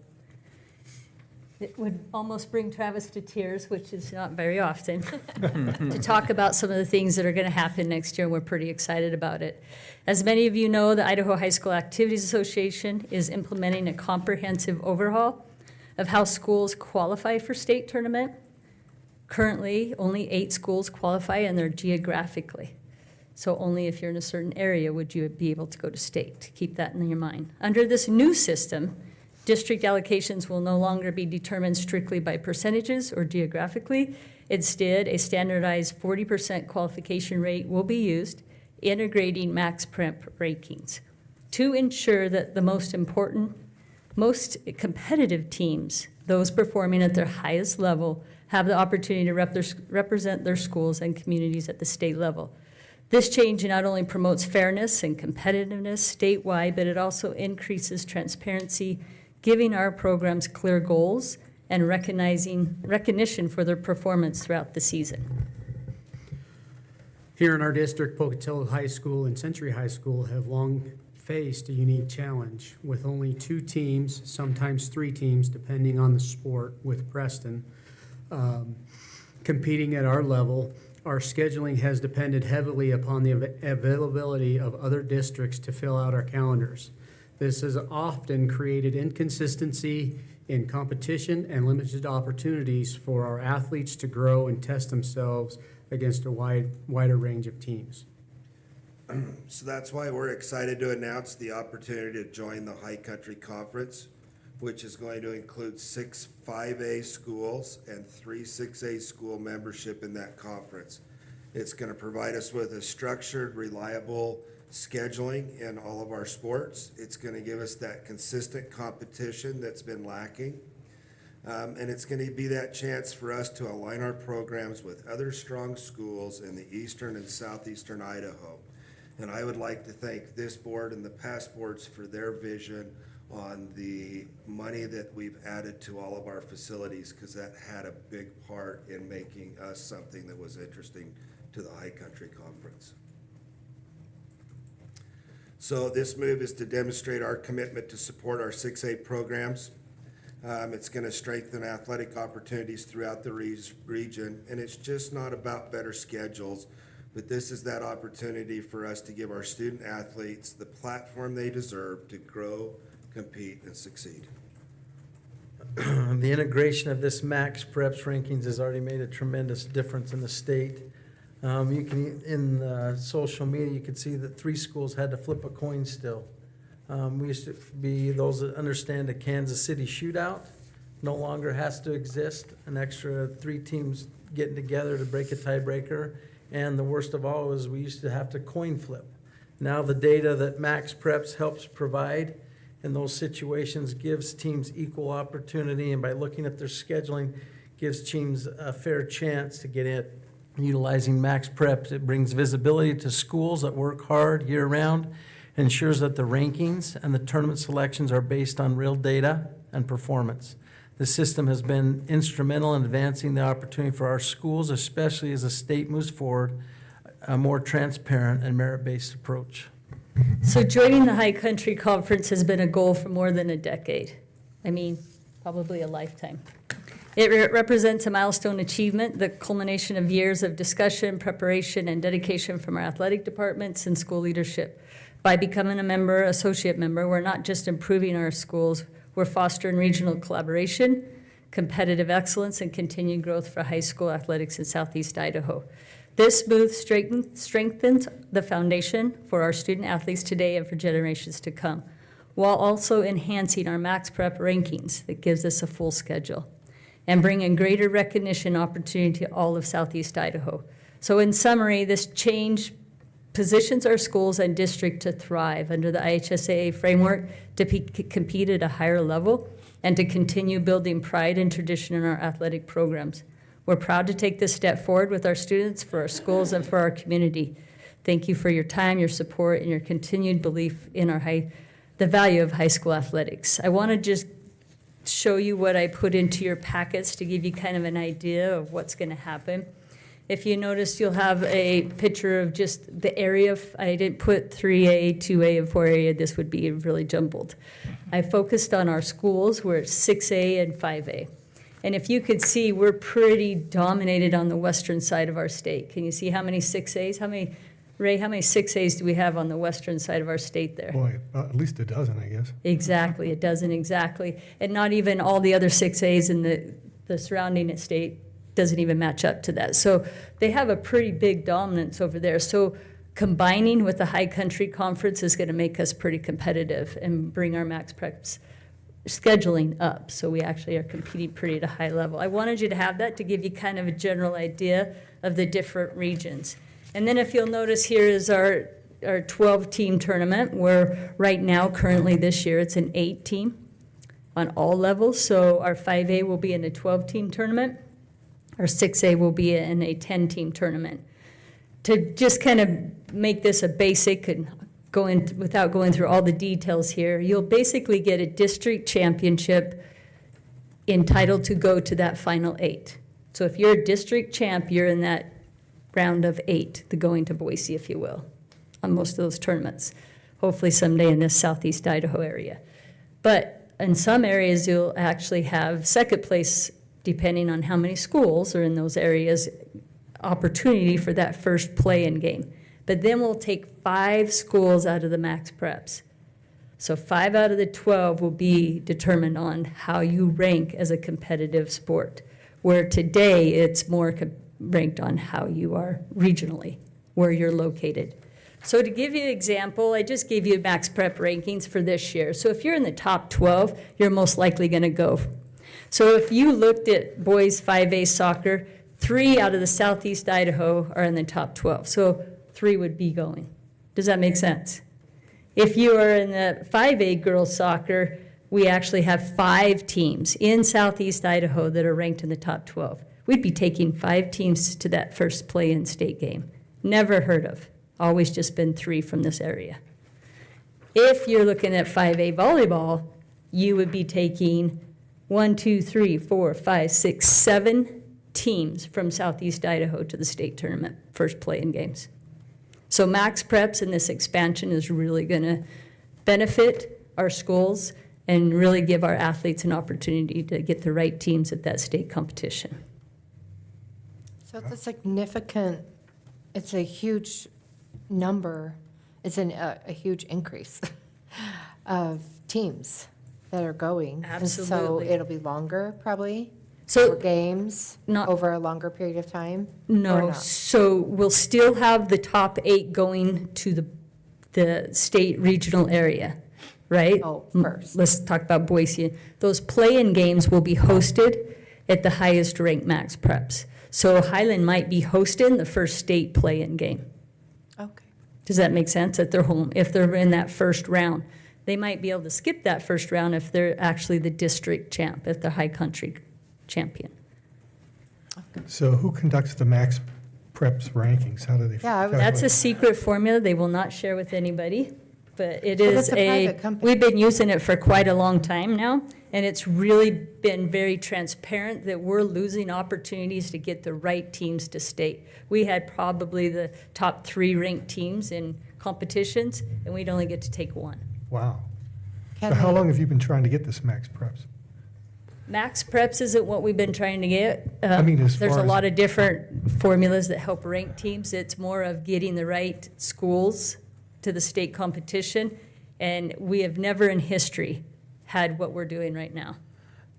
It would almost bring Travis to tears, which is not very often, to talk about some of the things that are going to happen next year, and we're pretty excited about it. As many of you know, the Idaho High School Activities Association is implementing a comprehensive overhaul of how schools qualify for state tournament. Currently, only 8 schools qualify, and they're geographically. So only if you're in a certain area would you be able to go to state. Keep that in your mind. Under this new system, district allocations will no longer be determined strictly by percentages or geographically. Instead, a standardized 40% qualification rate will be used, integrating max prep rankings to ensure that the most competitive teams, those performing at their highest level, have the opportunity to represent their schools and communities at the state level. This change not only promotes fairness and competitiveness statewide, but it also increases transparency, giving our programs clear goals and recognition for their performance throughout the season. Here in our district, Pocatello High School and Century High School have long faced a unique challenge with only 2 teams, sometimes 3 teams, depending on the sport, with Preston competing at our level. Our scheduling has depended heavily upon the availability of other districts to fill out our calendars. This has often created inconsistency in competition and limited opportunities for our athletes to grow and test themselves against a wider range of teams. So that's why we're excited to announce the opportunity to join the High Country Conference, which is going to include 6 5A schools and 3 6A school membership in that conference. It's going to provide us with a structured, reliable scheduling in all of our sports. It's going to give us that consistent competition that's been lacking. And it's going to be that chance for us to align our programs with other strong schools in the eastern and southeastern Idaho. And I would like to thank this board and the past boards for their vision on the money that we've added to all of our facilities, because that had a big part in making us something that was interesting to the High Country Conference. So this move is to demonstrate our commitment to support our 6A programs. It's going to strengthen athletic opportunities throughout the region, and it's just not about better schedules, but this is that opportunity for us to give our student athletes the platform they deserve to grow, compete, and succeed. The integration of this max preps rankings has already made a tremendous difference in the state. You can, in social media, you could see that 3 schools had to flip a coin still. We used to be, those that understand a Kansas City shootout no longer has to exist. An extra 3 teams getting together to break a tiebreaker. And the worst of all is we used to have to coin flip. Now the data that Max Preps helps provide in those situations gives teams equal opportunity, and by looking at their scheduling, gives teams a fair chance to get in. Utilizing Max Preps, it brings visibility to schools that work hard year-round, ensures that the rankings and the tournament selections are based on real data and performance. The system has been instrumental in advancing the opportunity for our schools, especially as the state moves forward a more transparent and merit-based approach. So joining the High Country Conference has been a goal for more than a decade. I mean, probably a lifetime. It represents a milestone achievement, the culmination of years of discussion, preparation, and dedication from our athletic departments and school leadership. By becoming a member, associate member, we're not just improving our schools, we're fostering regional collaboration, competitive excellence, and continued growth for high school athletics in Southeast Idaho. This move strengthens the foundation for our student athletes today and for generations to come, while also enhancing our Max Prep rankings that gives us a full schedule and bringing greater recognition opportunity to all of Southeast Idaho. So in summary, this change positions our schools and district to thrive under the IHSAA framework to compete at a higher level and to continue building pride and tradition in our athletic programs. We're proud to take this step forward with our students, for our schools, and for our community. Thank you for your time, your support, and your continued belief in the value of high school athletics. I want to just show you what I put into your packets to give you kind of an idea of what's going to happen. If you notice, you'll have a picture of just the area. I didn't put 3A, 2A, and 4A. This would be really jumbled. I focused on our schools where it's 6A and 5A. And if you could see, we're pretty dominated on the western side of our state. Can you see how many 6As? Ray, how many 6As do we have on the western side of our state there? Boy, at least a dozen, I guess. Exactly, it doesn't exactly. And not even all the other 6As in the surrounding state doesn't even match up to that. So they have a pretty big dominance over there. So combining with the High Country Conference is going to make us pretty competitive and bring our Max Preps scheduling up. So we actually are competing pretty at a high level. I wanted you to have that to give you kind of a general idea of the different regions. And then if you'll notice, here is our 12-team tournament, where right now, currently this year, it's an 8-team on all levels. So our 5A will be in a 12-team tournament. Our 6A will be in a 10-team tournament. To just kind of make this a basic and without going through all the details here, you'll basically get a district championship entitled to go to that final 8. So if you're a district champ, you're in that round of 8, the going to Boise, if you will, on most of those tournaments. Hopefully someday in this southeast Idaho area. But in some areas, you'll actually have second place, depending on how many schools are in those areas, opportunity for that first play-in game. But then we'll take 5 schools out of the Max Preps. So 5 out of the 12 will be determined on how you rank as a competitive sport, where today it's more ranked on how you are regionally, where you're located. So to give you an example, I just gave you Max Prep rankings for this year. So if you're in the top 12, you're most likely going to go. So if you looked at boys 5A soccer, 3 out of the southeast Idaho are in the top 12. So 3 would be going. Does that make sense? If you are in the 5A girls soccer, we actually have 5 teams in southeast Idaho that are ranked in the top 12. We'd be taking 5 teams to that first play-in state game. Never heard of. Always just been 3 from this area. If you're looking at 5A volleyball, you would be taking 1, 2, 3, 4, 5, 6, 7 teams from southeast Idaho to the state tournament, first play-in games. So Max Preps and this expansion is really going to benefit our schools and really give our athletes an opportunity to get the right teams at that state competition. So it's a huge number, it's a huge increase of teams that are going. Absolutely. And so it'll be longer, probably, So for games, over a longer period of time? Or No, not? so we'll still have the top 8 going to the state regional area, right? Oh, first. Let's talk about Boise. Those play-in games will be hosted at the highest ranked Max Preps. So Highland might be hosting the first state play-in game. Okay. Does that make sense? At their home, if they're in that first round. They might be able to skip that first round if they're actually the district champ, if they're high country champion. So who conducts the Max Preps rankings? How do they? That's a secret formula they will not share with anybody, but it Well, is that's a private company. we've been using it for quite a long time now, and it's really been very transparent that we're losing opportunities to get the right teams to state. We had probably the top 3 ranked teams in competitions, and we'd only get to take 1. Wow. So how long have you been trying to get this Max Preps? Max Preps isn't what we've been trying to get. I mean, as There's far a as- lot of different formulas that help rank teams. It's more of getting the right schools to the state competition, and we have never in history had what we're doing right now.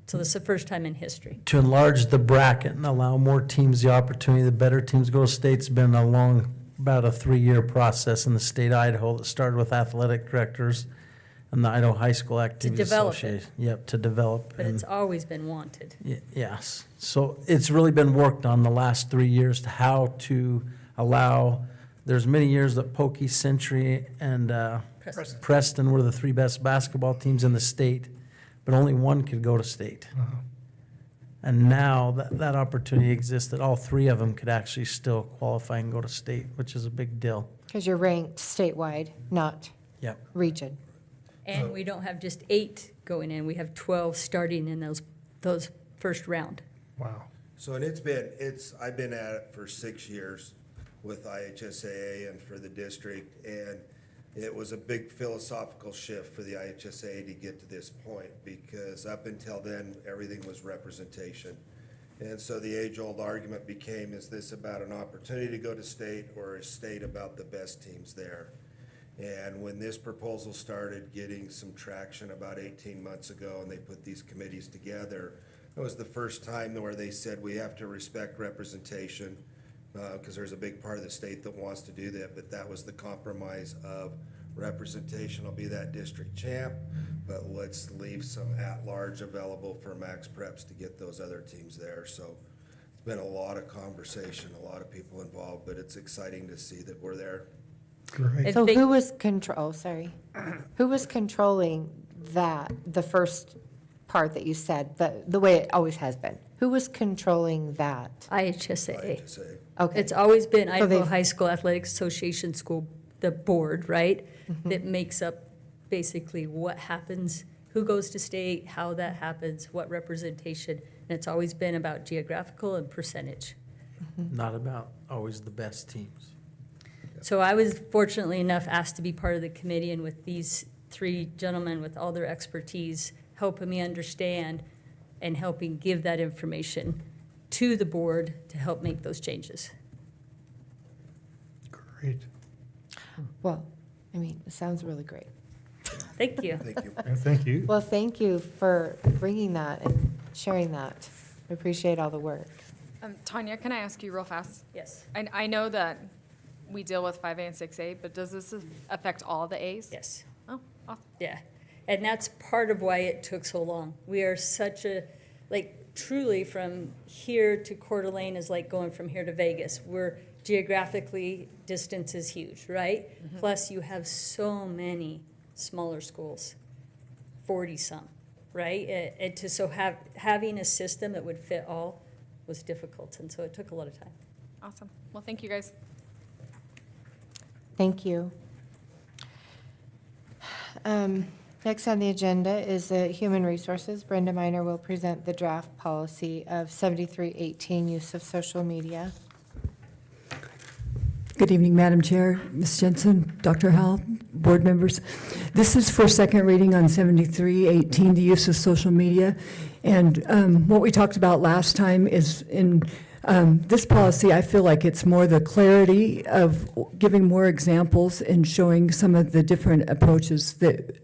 So this is the first time in history. To enlarge the bracket and allow more teams the opportunity, the better teams go to state's been about a 3-year process in the state of Idaho that started with athletic directors and the Idaho High School Activities develop it. Association. Yep, to develop. But and- it's always been wanted. Yes. So it's really been worked on the last 3 years to how to allow, there's many years that Pokey, Century, and Preston. Preston were the 3 best basketball teams in the state. but only one could go to state. And now that opportunity exists that all three of them could actually still qualify and go to state, which is a big deal. Because you're ranked statewide, not Yep. region. And we don't have just 8 going in, we have 12 starting in those first round. Wow. So, and I've been at it for 6 years with IHSAA and for the district, and it was a big philosophical shift for the IHSAA to get to this point, because up until then, everything was representation. And so the age-old argument became, is this about an opportunity to go to state, or is state about the best teams there? And when this proposal started getting some traction about 18 months ago, and they put these committees together, it was the first time where they said we have to respect representation, because there's a big part of the state that wants to do that, but that was the compromise of representation will be that district champ, but let's leave some at-large available for max preps to get those other teams there. So it's been a lot of conversation, a lot of people involved, but it's exciting to see that we're there. Great. So who was who was controlling that, the first part that you said, the way it always has been? Who was controlling that? IHSAA. IHSAA. Okay. It's always been So Idaho they've- High School Athletics Association School, the board, right? Mm-hmm. That makes up basically what happens, who goes to state, how that happens, what representation. And it's always been about geographical and percentage. Not about always the best teams. So I was fortunately enough asked to be part of the committee, and with these 3 gentlemen with all their expertise, helping me understand and helping give that information to the board to help make those changes. Great. Well, I mean, it sounds really great. Thank you. Thank you. And thank you. Well, thank you for bringing that and sharing that. I appreciate all the work. Tanya, can I ask you real fast? Yes. I know that we deal with 5A and 6A, but does this affect all the As? Yes. Oh, awesome. Yeah, and that's part of why it took so long. We are such a, truly from here to Coeur d'Alene is like going from here to Vegas. We're geographically, distance is huge, right? Plus you have so many smaller schools, 40-some, right? Having a system that would fit all was difficult, and so it took a lot of time. Awesome. Well, thank you, guys. Thank you. Next on the agenda is Human Resources. Brenda Miner will present the draft policy of 7318, use of social media. Good evening, Madam Chair, Ms. Jensen, Dr. Howell, board members. This is for second reading on 7318, the use of social media. And what we talked about last time is in this policy, I feel like it's more the clarity of giving more examples and showing some of the different approaches that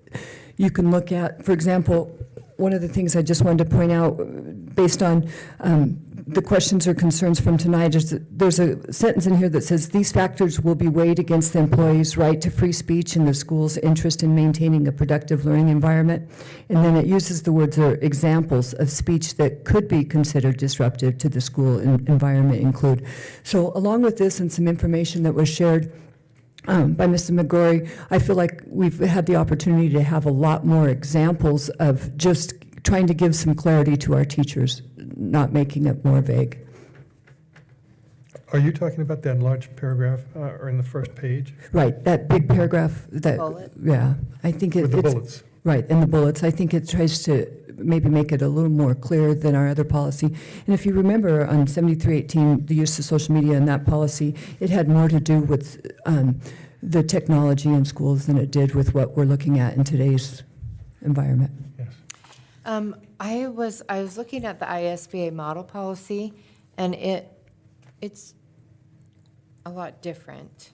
you can look at. For example, one of the things I just wanted to point out, based on the questions or concerns from tonight, is that there's a sentence in here that says, these factors will be weighed against the employee's right to free speech and the school's interest in maintaining a productive learning environment. And then it uses the words or examples of speech that could be considered disruptive to the school environment include. So along with this and some information that was shared by Mr. McGrory, I feel like we've had the opportunity to have a lot more examples of just trying to give some clarity to our teachers, not making it more vague. Are you talking about that large paragraph or in the first page? Right, that big paragraph, that, Bullet? yeah, I think With the it's. bullets. Right, in the bullets. I think it tries to maybe make it a little more clear than our other policy. And if you remember on 7318, the use of social media in that policy, it had more to do with the technology in schools than it did with what we're looking at in today's environment. Yes. I was looking at the ISBA model policy, and it's a lot different.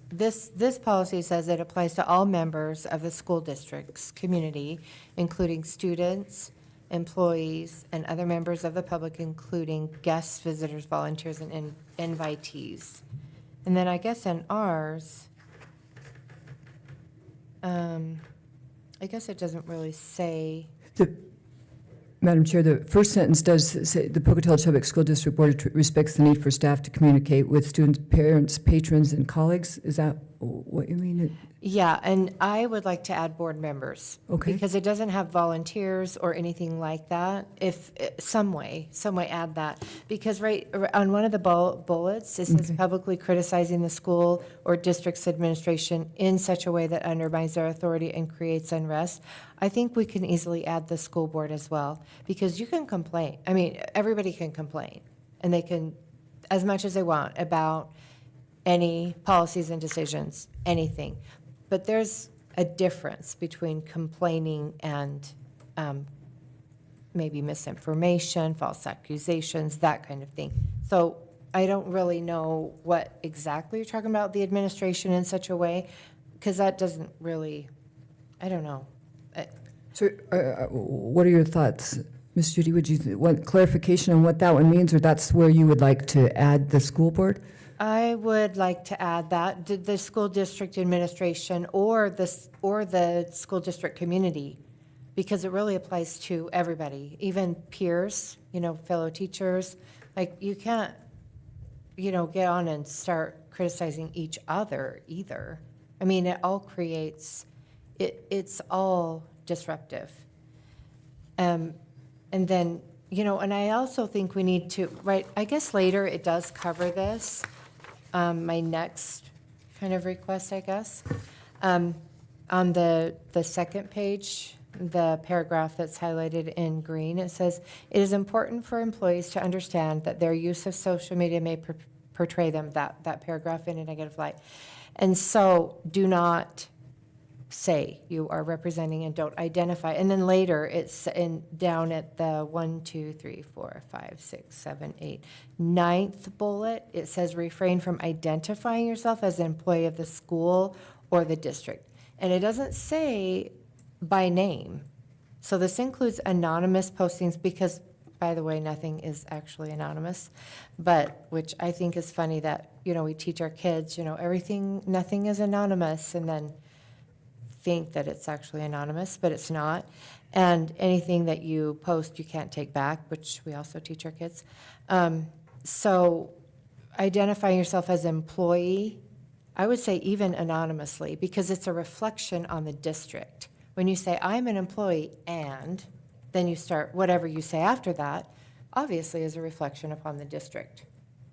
This policy says it applies to all members of the school district's community, including students, employees, and other members of the public, including guests, visitors, volunteers, and invitees. And then I guess in ours, I guess it doesn't really say. Madam Chair, the first sentence does say, the Pocatello Chubbuck School District Board respects the need for staff to communicate with students, parents, patrons, and colleagues. Is that what you mean? Yeah, and I would like to add board members. Okay. Because it doesn't have volunteers or anything like that. If, some way add that. Because right on one of the bullets, it says Okay. publicly criticizing the school or district's administration in such a way that undermines their authority and creates unrest. I think we can easily add the school board as well, because you can complain. I mean, everybody can complain, and they can, as much as they want, about any policies and decisions, anything. But there's a difference between complaining and maybe misinformation, false accusations, that kind of thing. So I don't really know what exactly you're talking about, the administration in such a way, because that doesn't really, I don't know. So what are your thoughts? Ms. Judy, would you want clarification on what that one means, or that's where you would like to add the school board? I would like to add that the school district administration or the school district community, because it really applies to everybody, even peers, fellow teachers. Like, you can't, get on and start criticizing each other either. I mean, it all creates, it's all disruptive. And then, and I also think we need to, I guess later it does cover this. My next kind of request, I guess. On the second page, the paragraph that's highlighted in green, it says, "It is important for employees to understand that their use of social media may portray them," that paragraph, in a negative light. And so do not say you are representing and don't identify. And then later, it's down at the 1, 2, 3, 4, 5, 6, 7, 8, 9th bullet, it says refrain from identifying yourself as an employee of the school or the district. And it doesn't say by name. So this includes anonymous postings because, by the way, nothing is actually anonymous, but which I think is funny that, we teach our kids, nothing is anonymous, and then think that it's actually anonymous, but it's not. And anything that you post, you can't take back, which we also teach our kids. So identifying yourself as employee, I would say even anonymously, because it's a reflection on the district. When you say, I'm an employee, and then you start, whatever you say after that, obviously is a reflection upon the district,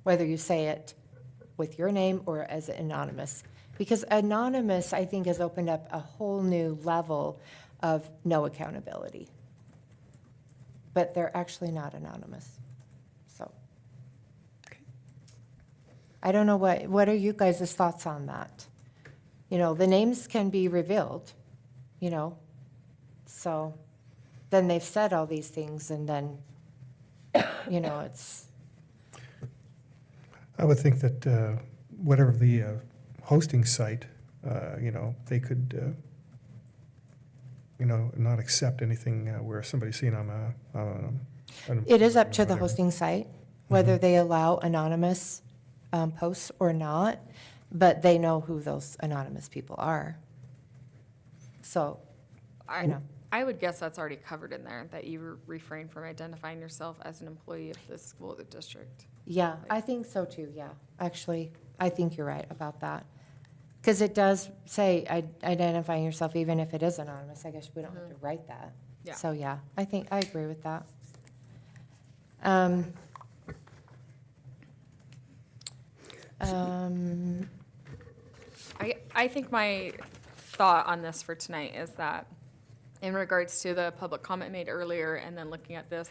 whether you say it with your name or as anonymous. Because anonymous, I think, has opened up a whole new level of no accountability. But they're actually not anonymous. So, I don't know, what are you guys' thoughts on that? The names can be revealed, so then they've said all these things, and then, it's. I would think that whatever the hosting site, they could, not accept anything where somebody's seen on It is up to the hosting site, whether they allow anonymous posts or not, but they know who those anonymous people are. So, I would guess that's already covered in there, that you refrain from identifying yourself as an employee of the school or the district. Yeah, I think so too, yeah. Actually, I think you're right about that. Because it does say identifying yourself even if it is anonymous. I guess we don't have to write that. Yeah. So, yeah, I agree with that. I think my thought on this for tonight is that in regards to the public comment made earlier and then looking at this,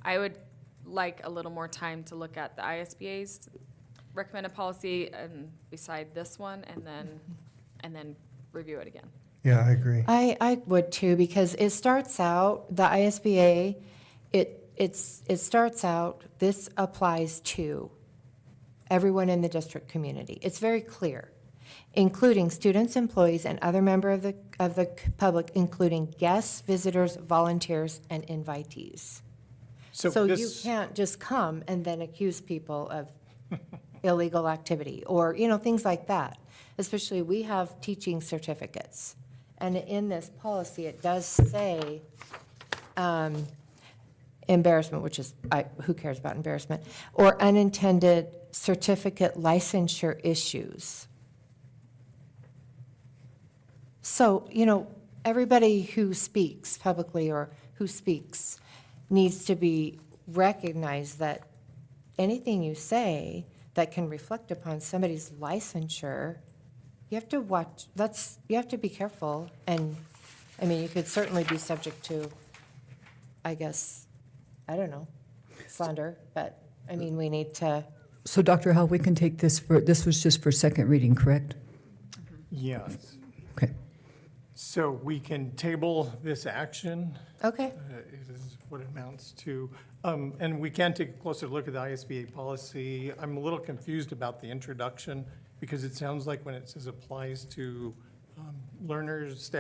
I would like a little more time to look at the ISBA's recommended policy and beside this one, and then review it again. Yeah, I agree. I would too, because it starts out, the ISBA, it starts out, this applies to everyone in the district community. It's very clear, including students, employees, and other members of the public, including guests, visitors, volunteers, and invitees. So you can't just come and then accuse people of illegal activity or, things like that. Especially, we have teaching certificates. And in this policy, it does say embarrassment, which is, who cares about embarrassment, or unintended certificate licensure issues. So, everybody who speaks publicly or who speaks needs to be recognized that anything you say that can reflect upon somebody's licensure, you have to watch, you have to be careful. And, you could certainly be subject to, I guess, I don't know, slander, but, we need to, So Dr. Howell, we can take this was just for second reading, correct? Yes. Okay. So we can table this action. okay. It is what it amounts to. And we can take a closer look at the ISBA policy. I'm a little confused about the introduction because it sounds like when it says applies to learners,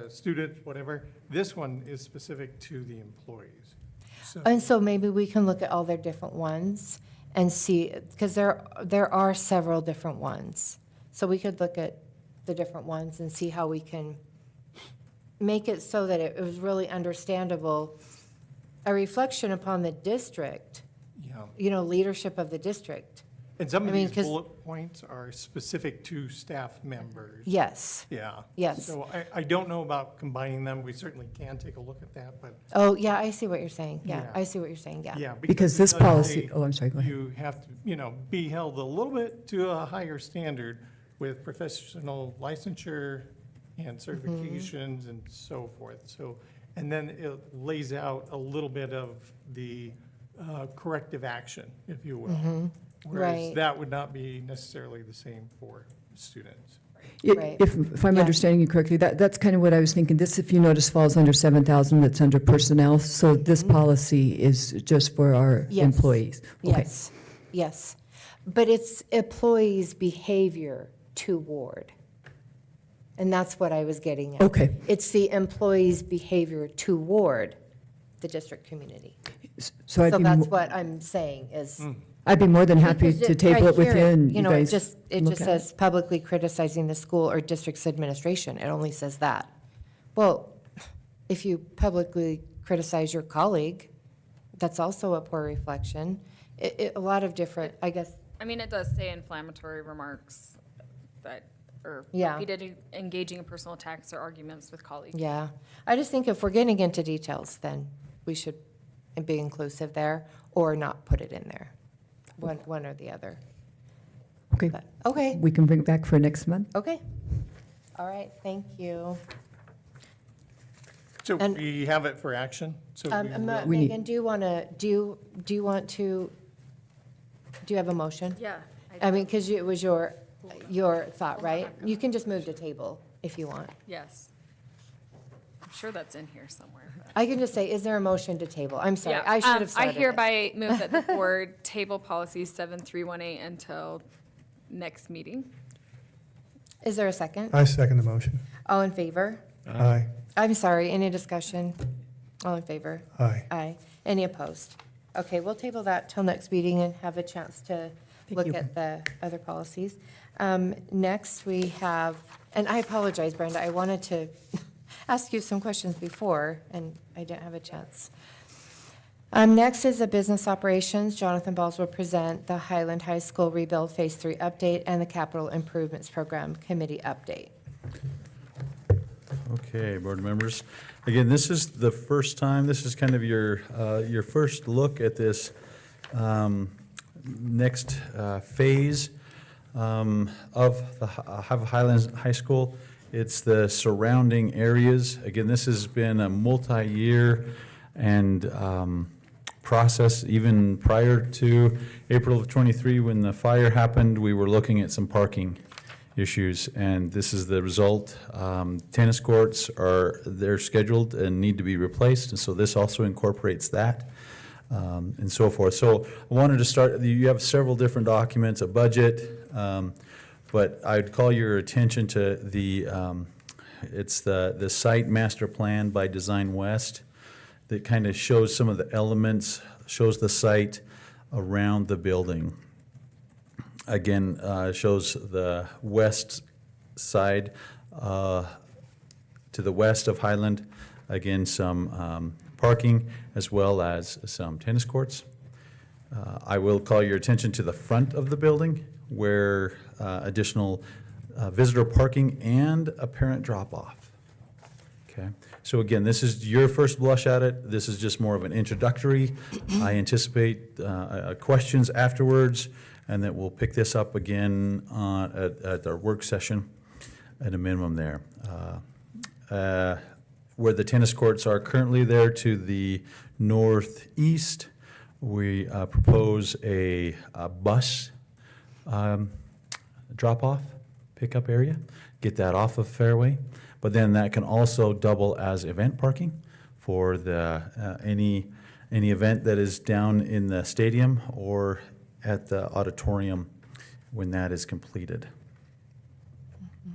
students, whatever, this one is specific to the employees. And so maybe we can look at all their different ones and see, because there are several different ones. So we could look at the different ones and see how we can make it so that it was really understandable, a reflection upon the district, leadership of the district. And some of these 'cause- bullet points are specific to staff members. Yes. Yeah. Yes. So I don't know about combining them. We certainly can take a look at that, but. Oh, yeah, I see what you're saying. Yeah, Yeah. I see what you're saying, yeah. Yeah. Because it this does policy, say I'm sorry, go ahead. You have to, be held a little bit to a higher standard with professional licensure and certifications and so forth. So, and then it lays out a little bit of the corrective action, if you will. Whereas Right. that would not be necessarily the same for students. Right. If I'm Yeah. understanding you correctly, that's kind of what I was thinking. This, if you notice, falls under 7,000, that's under personnel. So this policy is just for our Yes. employees. Okay. Yes, yes. But it's employees' behavior toward. And that's what I was getting at. Okay. It's the employees' behavior toward the district community. So So I'd be, that's mo- what I'm saying is. I'd be more than happy Because to table right it with here, you and You you know, it guys just look at says publicly criticizing the school or district's administration. It only says that. Well, if you publicly criticize your colleague, that's also a poor reflection. A lot of different, I guess, It does say inflammatory remarks that, or Yeah. repeated engaging in personal attacks or arguments with colleagues. yeah. I just think if we're getting into details, then we should be inclusive there or not put it in there. One or the other. Okay. But, okay, We can bring it back for next month. okay. All right, thank you. So And- we have it for action? So we will- We need- Megan, do you want to, do you have a motion? Yeah. Because it was your thought, right? You can just move to table if you want. Yes. I'm sure that's in here somewhere. but- I can just say, is there a motion to table? I'm sorry, Yeah, I should have I started it. hereby move that the board table policy 7318 until next meeting. Is there a second? I second the motion. All in favor? Aye. I'm sorry, any discussion? All in favor? Aye. Aye. Any opposed? Okay, we'll table that till next meeting and have a chance to look you. at the other policies. Next, we have, and I apologize, Brenda, I wanted to ask you some questions before, and I didn't have a chance. Next is the business operations. Jonathan Balls will present the Highland High School Rebuild Phase 3 update and the Capital Improvements Program Committee update. Okay, board members. Again, this is the first time, this is kind of your first look at this next phase of the Highlands High School. It's the surrounding areas. Again, this has been a multi-year and process. Even prior to April of '23, when the fire happened, we were looking at some parking issues, and this is the result. Tennis courts they're scheduled and need to be replaced, and so this also incorporates that, and so forth. So I wanted to start, you have several different documents, a budget, but I'd call your attention to it's the site master plan by Design West that kind of shows some of the elements, shows the site around the building. Again, shows the west side to the west of Highland. Again, some parking as well as some tennis courts. I will call your attention to the front of the building where additional visitor parking, and a parent drop-off. Okay, so again, this is your first blush at it. This is just more of an introductory. I anticipate questions afterwards, and that we'll pick this up again at our work session at a minimum there. Where the tennis courts are currently there to the northeast, we propose a bus drop-off pickup area, get that off of Fairway. But then that can also double as event parking for the any event that is down in the stadium or at the auditorium when that is completed.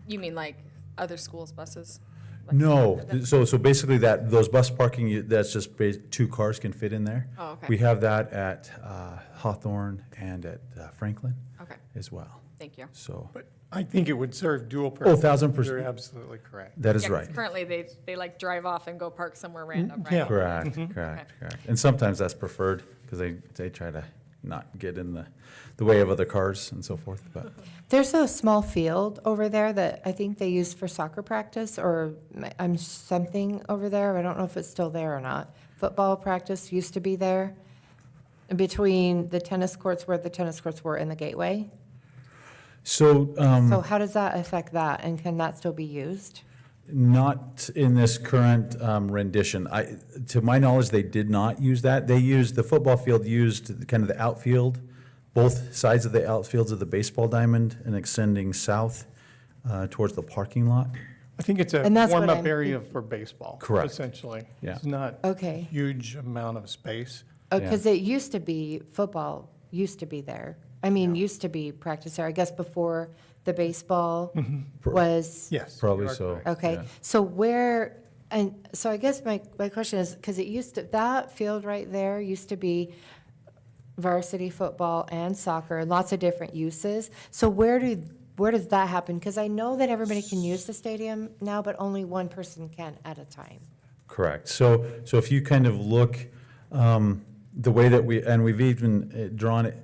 You mean like other schools' buses? No, so basically those bus parking, that's just 2 cars can fit in there. Oh, okay. We have that at Hawthorne and at Franklin Okay. as well. Thank you. So, But I think it would serve dual purpose. 1,000%. You're absolutely correct. that is Yeah, 'cause right. Currently, they like drive off and go park somewhere random, right? Yeah. Correct, Mhm. correct, correct. And sometimes that's preferred because they try to not get in the way of other cars and so forth, but. There's a small field over there that I think they use for soccer practice or something over there. I don't know if it's still there or not. Football practice used to be there between the tennis courts where the tennis courts were in the gateway. So, So how does that affect that, and can that still be used? not in this current rendition. To my knowledge, they did not use that. The football field used kind of the outfield, both sides of the outfields of the baseball diamond and extending south towards the parking lot. I think it's a And that's what warm-up I'm area for baseball. Correct. Essentially. Yeah. It's not Okay. huge amount of space. Oh, because it used to be, football used to be there. I mean, used to be practice there, I guess before the baseball was. Yes. Probably you are so. correct. Okay, Yeah. so where, and so I guess my question is, because it used to, that field right there used to be varsity football and soccer, and lots of different uses. So where does that happen? Because I know that everybody can use the stadium now, but only one person can at a time. Correct. So if you kind of look, the way that we've even drawn it,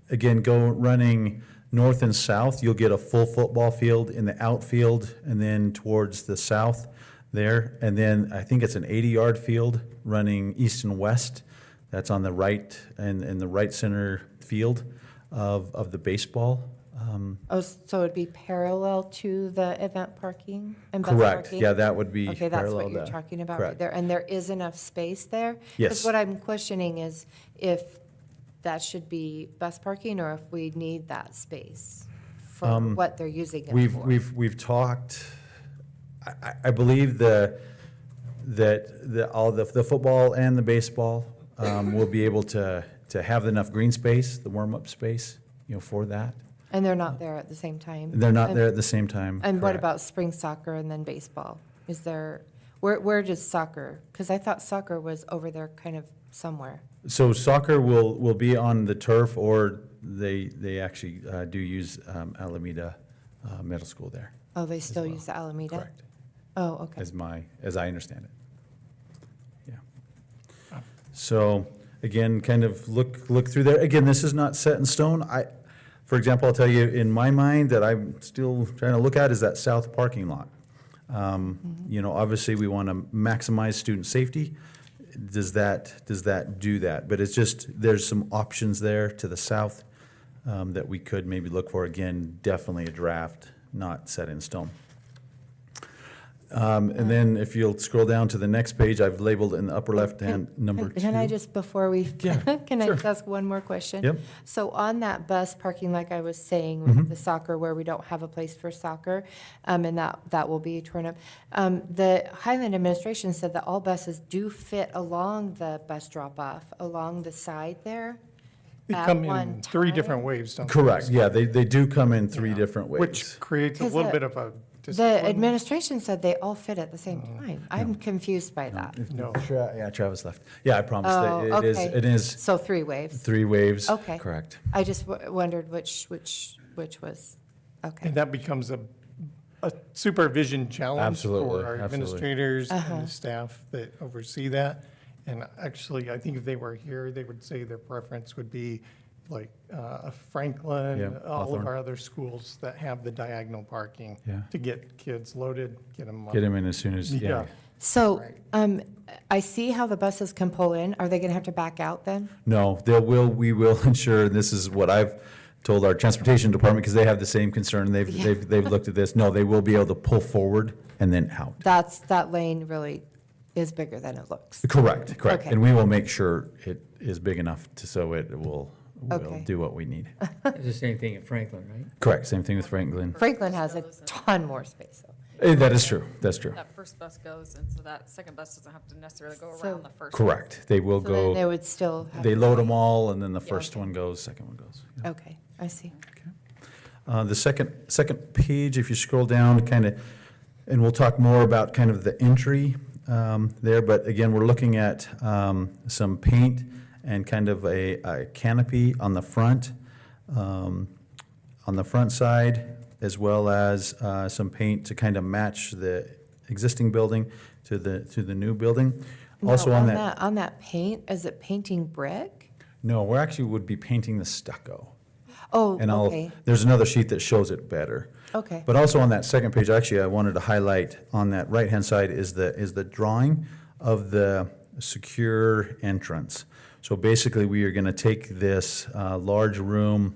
again, go running north and south, you'll get a full football field in the outfield and then towards the south there. And then I think it's an 80-yard field running east and west. That's on the right and in the right center field of the baseball. Oh, so it'd be parallel to the event parking and bus Correct. parking? Yeah, that would be Okay, that's parallel what you're to- talking about right correct. there. And there is enough space there? Yes. Because what I'm questioning is if that should be bus parking or if we need that space for what they're using it for. We've talked, I believe that all the football and the baseball will be able to have enough green space, the warm-up space, for that. And they're not there at the same time? They're not And- there at the same time. And what correct. about spring soccer and then baseball? Is there, where does soccer, because I thought soccer was over there kind of somewhere. So soccer will be on the turf, or they actually do use Alameda Middle School there. Oh, they still well. use the Alameda? Correct. Oh, okay. As I understand it. Yeah. So, again, kind of look through there. Again, this is not set in stone. For example, I'll tell you, in my mind, that I'm still trying to look at is that south parking lot. Obviously, we want to maximize student safety. Does that do that? But it's just, there's some options there to the south that we could maybe look for. Again, definitely a draft, not set in stone. And then if you'll scroll down to the next page, I've labeled in the upper left-hand number 2. Can I just, before we, Yeah, can I sure. just ask one more question? Yep. So on that bus parking, like I was saying, Mm-hmm. with the soccer, where we don't have a place for soccer, and that will be torn up. The Highland administration said that all buses do fit along the bus drop-off, along the side there. They at come one in 3 time. different waves, don't they? Correct, yeah, they do come in 3 different ways. Which creates a 'Cause little the- bit of a The discipline. administration said they all fit at the same time. I'm confused by that. No. Yeah, Travis left. Yeah, I promise. Oh, that okay. It is So 3 waves. 3 waves. Okay. Correct. I just wondered which was, okay. And that becomes a supervision challenge Absolutely, for our absolutely. administrators Uh-huh. and the staff that oversee that. And actually, I think if they were here, they would say their preference would be like Franklin, Yeah, all of Hawthorne. our other schools that have the diagonal parking Yeah. to get kids loaded, get them. Get them in as soon as, yeah. So I see how the buses can pull in. Are they going to have to back out then? No, we will ensure, and this is what I've told our transportation department, because they have the same concern, they've looked at this. No, they will be able to pull forward and then out. That lane really is bigger than it looks. Correct. Okay. And we will make sure it is big enough so it will Okay. do what we need. It's the same thing at Franklin, right? Correct, same thing with Franklin. Franklin has a ton more space, though. That is true, that's true. That first bus goes, and so that second bus doesn't have to necessarily go So- around the first one. Correct, they will So then go. they would still have They to load wait. them all, and then the Yeah, first okay. one goes, second one goes. Okay, I see. The second page, if you scroll down, kind of, and we'll talk more about kind of the entry there, but again, we're looking at some paint and kind of a canopy on the front side, as well as some paint to kind of match the existing building to the new building. Also Now, on that, on that paint, is it painting brick? no, we're actually would be painting the stucco. Oh, And okay, there's another sheet that shows it better. okay. But also on that second page, actually, I wanted to highlight on that right-hand side is the drawing of the secure entrance. So basically, we are gonna take this large room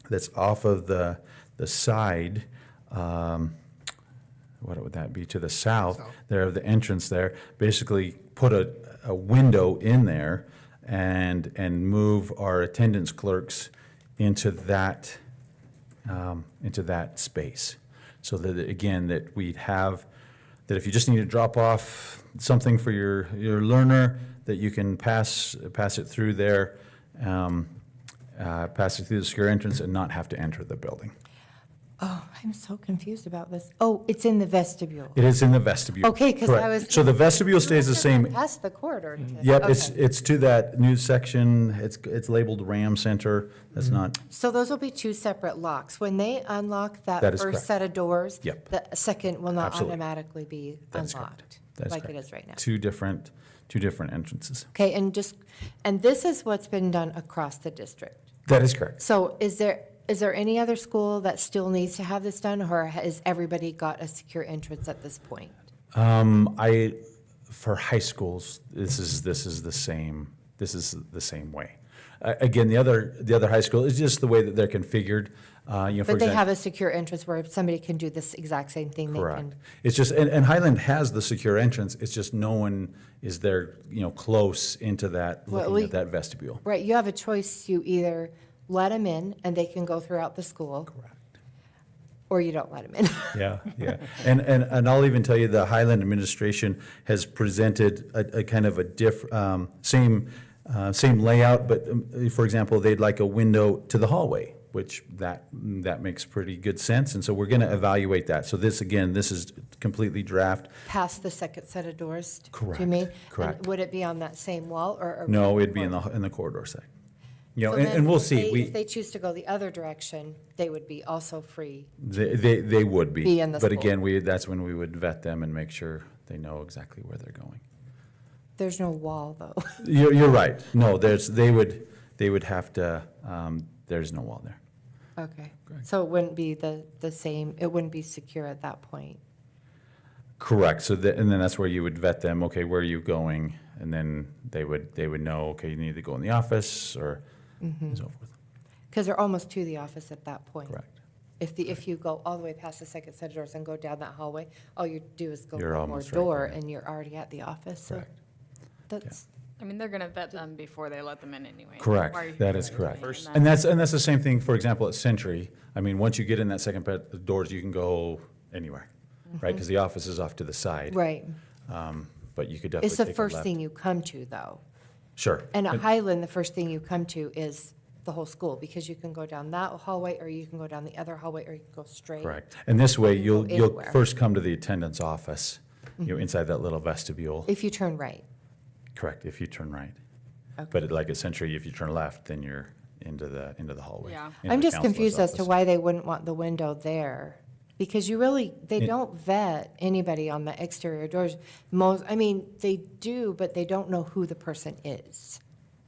that's off of the side, what would that be, to the south, there, the entrance there, basically put a window in there and move our attendance clerks into that space. So that, again, that we'd have, that if you just need to drop off something for your learner, that you can pass it through there, pass it through the secure entrance and not have to enter the building. Oh, I'm so confused about this. Oh, it's in the vestibule. It is in the vestibule. Okay, 'cause I Correct. was- So the vestibule stays the same. Past the corridor. Yep, Okay. it's to that new section, it's labeled Ram Center, that's not, So those will be two separate locks. When they unlock That that is first correct. set of doors, Yep. the second will not Absolutely. automatically be that is correct. unlocked, That is like it correct. is right now. Two different entrances. Okay, and this is what's been done across the district. That is correct. So is there any other school that still needs to have this done, or has everybody got a secure entrance at this point? For high schools, this is the same way. Again, the other high school is just the way that they're configured, for But they example. have a secure entrance where somebody can do this exact same thing. They Correct. can. It's just, and Highland has the secure entrance, it's just no one is there, close into that, Well, looking we- at that vestibule. Right, you have a choice. You either let them in and they can go throughout the school. Correct. Or you don't let them in. Yeah. And I'll even tell you, the Highland administration has presented a kind of a same layout, but for example, they'd like a window to the hallway, which that makes pretty good sense. And so we're gonna evaluate that. So this is completely draft. Past the second set of doors, do Correct, you mean? correct. And would it be on that same wall or? No, it'd be in the corridor side. So And then we'll if see. If they choose to go the other direction, they would be also free. They would be. Be in the But school. again, that's when we would vet them and make sure they know exactly where they're going. There's no wall, though. You're right. No, they would have to, there's no wall there. Okay, so it wouldn't be the same, it wouldn't be secure at that point. Correct. So and then that's where you would vet them, okay, where are you going? And then they would know, okay, you need to go in the office or and so forth. Because they're almost to the office at that point. Correct. If you go all the way past the second set of doors and go down that hallway, all you do is go You're one more almost right door there. and you're already at the office, so. Correct. That's, I mean, they're gonna vet them before they let them in anyway. Correct. Why are you That gonna is let them correct. in? And that's the same thing, for example, at Century. I mean, once you get in that second set of doors, you can go anywhere, right? Because the office is off to the side. right. But you could definitely It's the take a first left. thing you come to, though. Sure. And at Highland, the first thing you come to is the whole school, because you can go down that hallway, or you can go down the other hallway, or you can go straight. Correct. And this way, You can go you'll anywhere. first come to the attendance office, inside that little vestibule. If you turn right. Correct, if you turn right. Okay. But like at Century, if you turn left, then you're into the hallway. Yeah. into I'm the just counselor's confused as to office. why they wouldn't want the window there. Because they don't vet anybody on the exterior doors. They do, but they don't know who the person is.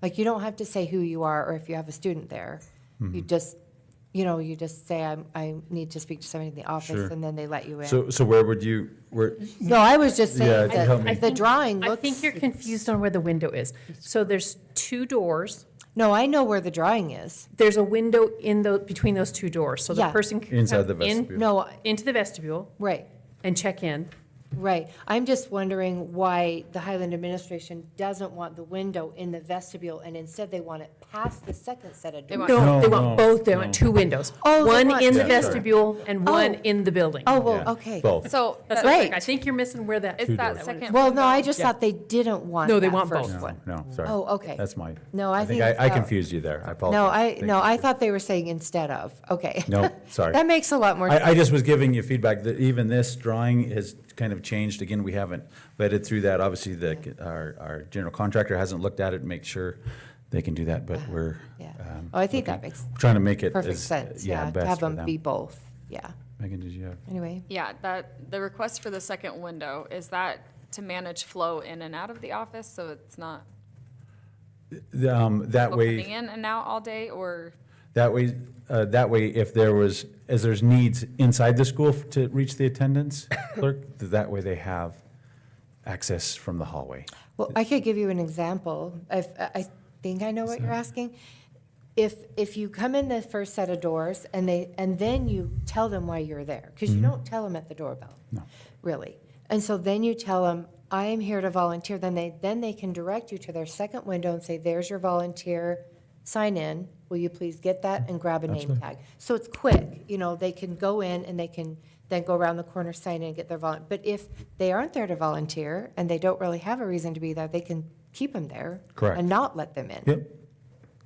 Like, you don't have to say who you are or if you have a student there. You just, you just say, I need to speak to somebody in the office, Sure. and then they let you in. So where would you, where? No, I was just Yeah, saying to help me. that the drawing I looks. think you're confused on where the window is. So there's 2 doors. No, I know where the drawing is. There's a window between those 2 doors, so the Yeah. person can Inside come the in. vestibule. No, Into the vestibule right. and check in. Right. I'm just wondering why the Highland administration doesn't want the window in the vestibule, and instead they want it past the second set of doors. No, they No, want both, they no. want 2 windows. Oh, they One want in the two. Yeah, sorry. vestibule and one Oh. in the building. Oh, well, Yeah, okay. Both. So That's that- what I think. Great. I think you're missing where that. is Two that doors. second? Well, no, I window- just thought they didn't want No, they that want first both. one. No, sorry. Oh, okay. That's my. No, I think. I confused you there. I apologize. No, I thought they were saying instead of. Okay. No, sorry. That makes a lot more sense. I just was giving you feedback that even this drawing has kind of changed. Again, we haven't vetted through that. Obviously, our general contractor hasn't looked at it and make sure they can do that, but we're. Yeah. Oh, I think looking- that makes Trying to make it perfect as, sense, yeah, yeah, to best have for them be both, yeah. Megan, did you have? Anyway, Yeah, the request for the second window, is that to manage flow in and out of the office, so it's not That people coming way, in and out all day, or? that way, if there's needs inside the school to reach the attendance clerk, that way they have access from the hallway. well, I could give you an example. I think I know what you're asking. If you come in the first set of doors and then you tell them why you're there, because you don't tell them at the doorbell. No. Really. And so then you tell them, I am here to volunteer, then they can direct you to their second window and say, there's your volunteer, sign in, will you please get that and grab a name tag? So it's quick, they can go in and they can then go around the corner, sign in and get their volunteer. But if they aren't there to volunteer and they don't really have a reason to be there, they can keep them there. Correct. And not let them in. Yep,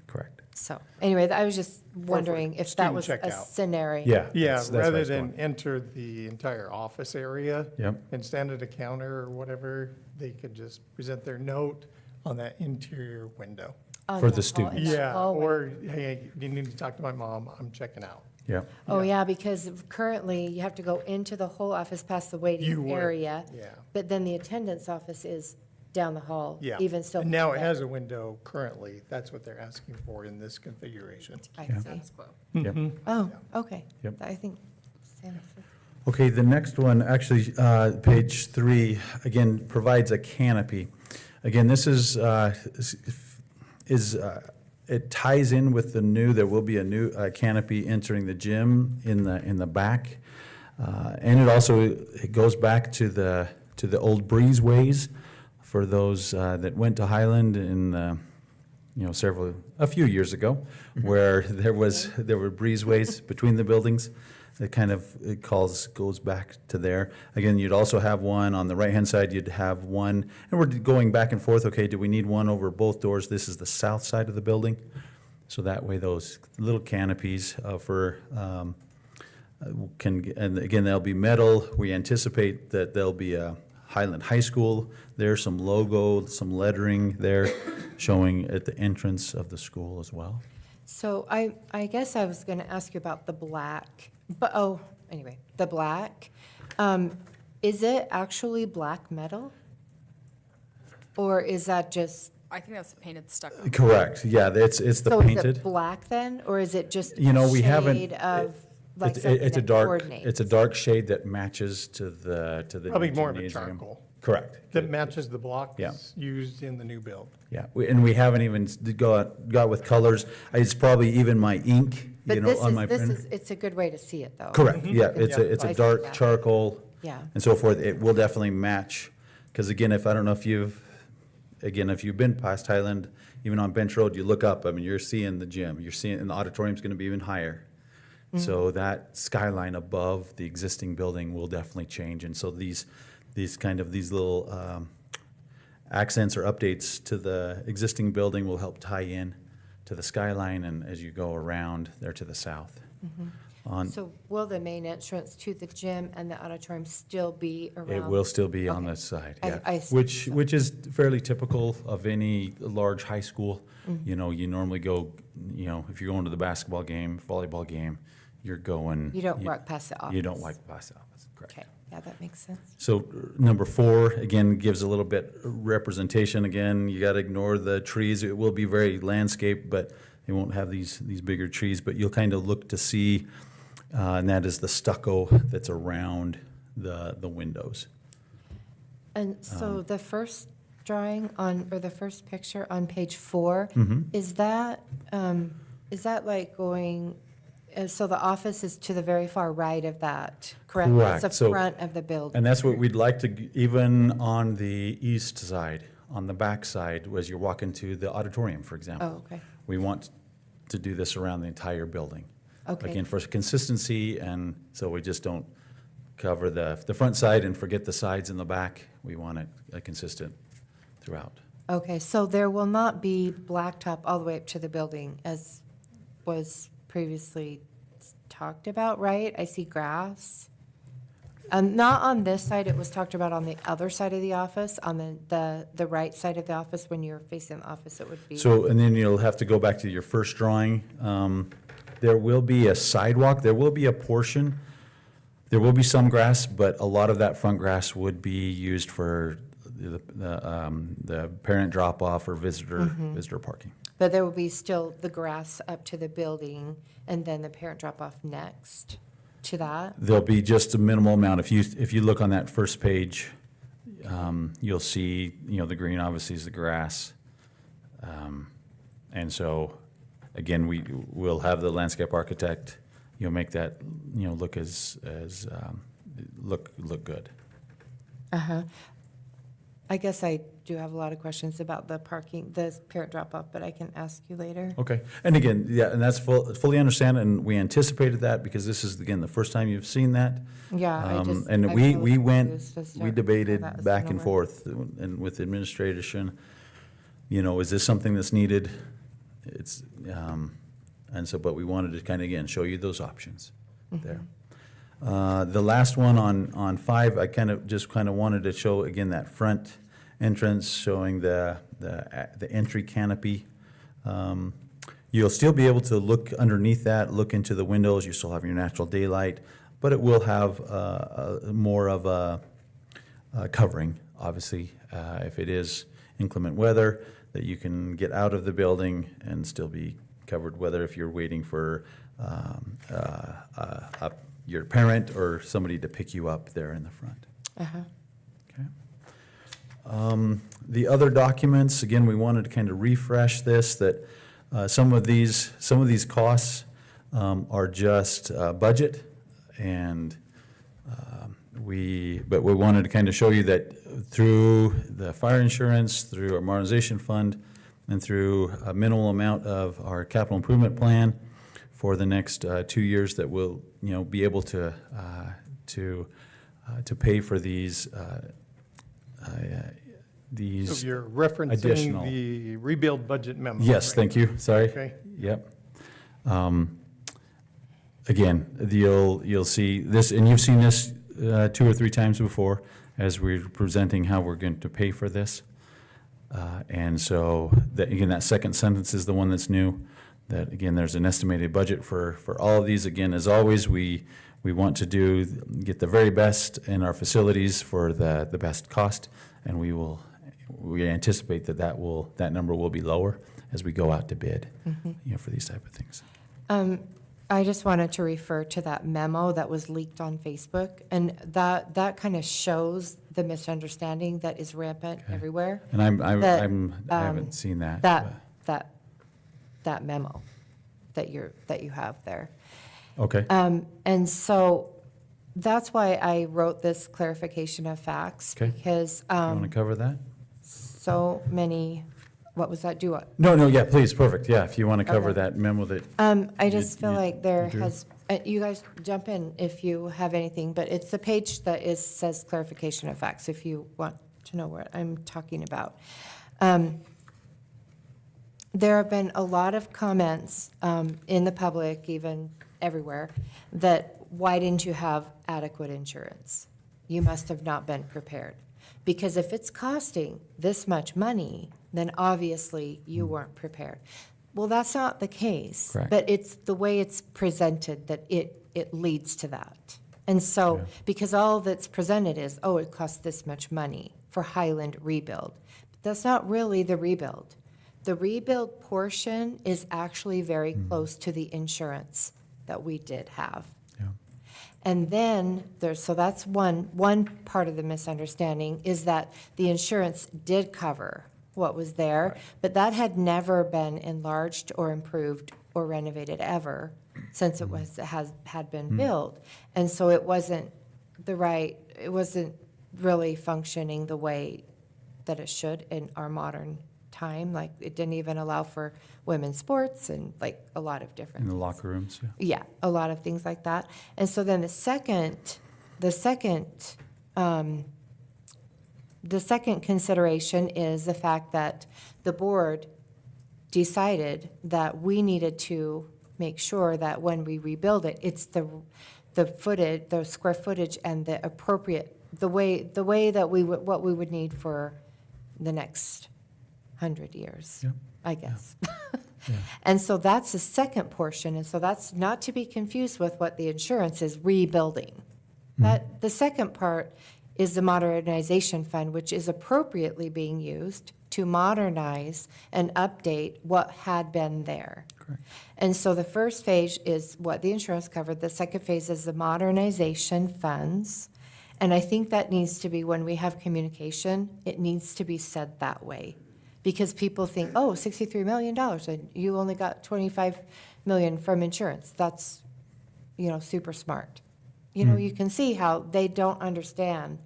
correct. So, anyway, I was just wondering if that student was a checkout. scenario. Yeah. Yeah, that's where rather it's than going. enter the entire office area. Yep. And stand at a counter or whatever, they could just present their note on that interior window. On For the the students. in the Yeah, hallway. or, hey, you need to talk to my mom, I'm checking out. Yep. Oh, yeah, because currently you have to go into the whole office past the You waiting would, area. yeah. But then the attendance office is down the hall. Yeah. Even still. And now it has a window currently, that's what they're asking for in this configuration. I Yeah. see. Yep. Oh, okay. Yep. I think. Santa Fe- Okay, the next one, actually, page 3, again, provides a canopy. Again, this it ties in with there will be a new canopy entering the gym in the back. And it goes back to the old breezeways for those that went to Highland in, a few years ago, where there were breezeways between the buildings. Goes back to there. Again, you'd also have one on the right-hand side, you'd have one, and we're going back and forth, okay, do we need one over both doors? This is the south side of the building. So that way those little canopies and again, they'll be metal. We anticipate that there'll be a Highland High School there, some logo, some lettering there showing at the entrance of the school as well. So I guess I was going to ask you about the black, but, anyway, the black. Is it actually black metal? Or is that just, I think that's painted stucco. Correct, yeah, it's the so is painted. it black then? Or is it just You know, a we haven't- shade of, like It's something a that dark, coordinates? it's a dark shade that matches to the Probably more of a gymnasium. charcoal. Correct. That matches the blocks Yeah. used in the new build. Yeah, and we haven't even got with colors. It's probably even my ink, But on my printer. it's a good way to see it, though. Correct, yeah, it's Yeah, a I see dark that. charcoal. Yeah. And so forth. It will definitely match, because again, if you've been past Highland, even on Bench Road, you look up, you're seeing the gym, and the auditorium's gonna be even higher. So that skyline above the existing building will definitely change, and so these little accents or updates to the existing building will help tie in to the skyline, and as you go around there to the south. So will the main entrance to the gym and the auditorium still be around? It will still be on Okay. this side, I- yeah. I see. Which is fairly typical of any large high school. You normally go, if you're going to the basketball game, volleyball game, you're going. You don't walk past the You don't office. walk past the office, correct. Okay. Yeah, that makes sense. So number 4, again, gives a little bit representation. Again, you got to ignore the trees. It will be very landscape, but they won't have these bigger trees. But you'll kind of look to see, and that is the stucco that's around the windows. And so the first drawing or the first picture on page 4, Mhm. is that like going, so the office is to the very far right of that, correct? Correct. It's the front of the building. And that's what we'd like to, even on the east side, on the back side, as you're walking to the auditorium, for example. Oh, okay. We want to do this around the entire building. Okay. Again, for consistency, and so we just don't cover the front side and forget the sides and the back. We want it consistent throughout. Okay, so there will not be blacktop all the way up to the building as was previously talked about, right? I see grass. Not on this side, it was talked about on the other side of the office, on the right side of the office. When you're facing the office, it would be. So, and then you'll have to go back to your first drawing. There will be a sidewalk, there will be a portion, there will be some grass, but a lot of that front grass would be used for the parent drop-off or visitor parking. But there will be still the grass up to the building and then the parent drop-off next to that? There'll be just a minimal amount. If you look on that first page, you'll see, the green obviously is the grass. And so, again, we'll have the landscape architect, make that, look look good. Uh-huh. I guess I do have a lot of questions about the parking, the parent drop-off, but I can ask you later. Okay. And again, yeah, and that's fully understand, and we anticipated that because this is, again, the first time you've seen that. Yeah, And I'm we really went, confused as to we how debated that was back gonna and work. forth and with administration, is this something that's needed? It's, and so, but we wanted to kind of, again, show you those options there. The last one on 5, I kind of wanted to show, again, that front entrance showing the entry canopy. You'll still be able to look underneath that, look into the windows. You still have your natural daylight, but it will have more of a covering, obviously, if it is inclement weather, that you can get out of the building and still be covered, whether if you're waiting for your parent or somebody to pick you up there in the front. Uh-huh. The other documents, again, we wanted to kind of refresh this, that some of these costs are just budget, and but we wanted to kind of show you that through the fire insurance, through our modernization fund, and through a minimal amount of our capital improvement plan for the next 2 years, that we'll be able to pay for these. So you're referencing additional. the rebuild budget memo? Yes, right? thank you, sorry. Okay. Yep. Again, you'll see this, and you've seen this 2 or 3 times before as we're presenting how we're going to pay for this. And so, again, that second sentence is the one that's new, that, again, there's an estimated budget for all of these. Again, as always, we want to get the very best in our facilities for the best cost, and we anticipate that number will be lower as we go out to bid, for these type of things. I just wanted to refer to that memo that was leaked on Facebook, and that kind of shows the misunderstanding that is rampant everywhere. And I That, haven't seen that. That memo that you have there. Okay. And so that's why I wrote this clarification of facts, Okay. because You want to cover that? so many, what was that, No, yeah, please, perfect, yeah, if you want to cover Okay. that memo that. I just feel like there drew. has, you guys jump in if you have anything, but it's the page that says clarification of facts, if you want to know what I'm talking about. There have been a lot of comments in the public, even everywhere, that why didn't you have adequate insurance? You must have not been prepared. Because if it's costing this much money, then obviously you weren't prepared. Well, that's not the case. Correct. But it's the way it's presented that it leads to that. And so, because all that's presented is, oh, it costs this much money for Highland rebuild. But that's not really the rebuild. The rebuild portion is actually very close to the insurance that we did have. And then so that's one part of the misunderstanding is that the insurance did cover what was there, but that had never been enlarged or improved or renovated ever since had been built. And so it wasn't really functioning the way that it should in our modern time. Like, it didn't even allow for women's sports and like a lot of different In the locker rooms, yeah. yeah, a lot of things like that. And so then the second consideration is the fact that the board decided that we needed to make sure that when we rebuild it, it's the footage, the square footage and the appropriate, the way that what we would need for the next 100 years, I guess. And so that's the second portion, and so that's not to be confused with what the insurance is rebuilding. That the second part is the modernization fund, which is appropriately being used to modernize and update what had been there. Correct. And so the first phase is what the insurance covered. The second phase is the modernization funds. And I think that needs to be, when we have communication, it needs to be said that way. Because people think, oh, $63 million, and you only got $25 million from insurance. That's, super smart. You can see how they don't understand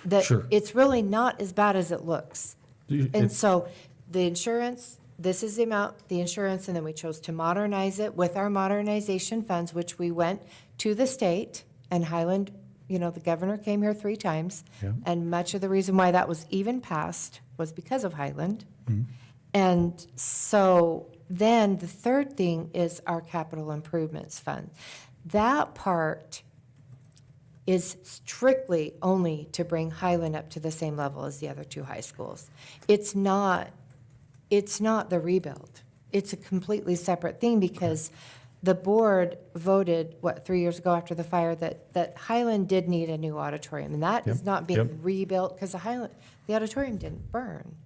that it's really not as bad as it looks. And so the insurance, this is the amount, the insurance, and then we chose to modernize it with our modernization funds, which we went to the state, and Highland, the governor came here 3 times. And much of the reason why that was even passed was because of Highland. And so then the third thing is our capital improvements fund. That part is strictly only to bring Highland up to the same level as the other 2 high schools. It's not the rebuild. It's a completely separate thing, because the board voted, 3 years ago after the fire, that Highland did need a new auditorium, and that is not being rebuilt because the auditorium didn't burn.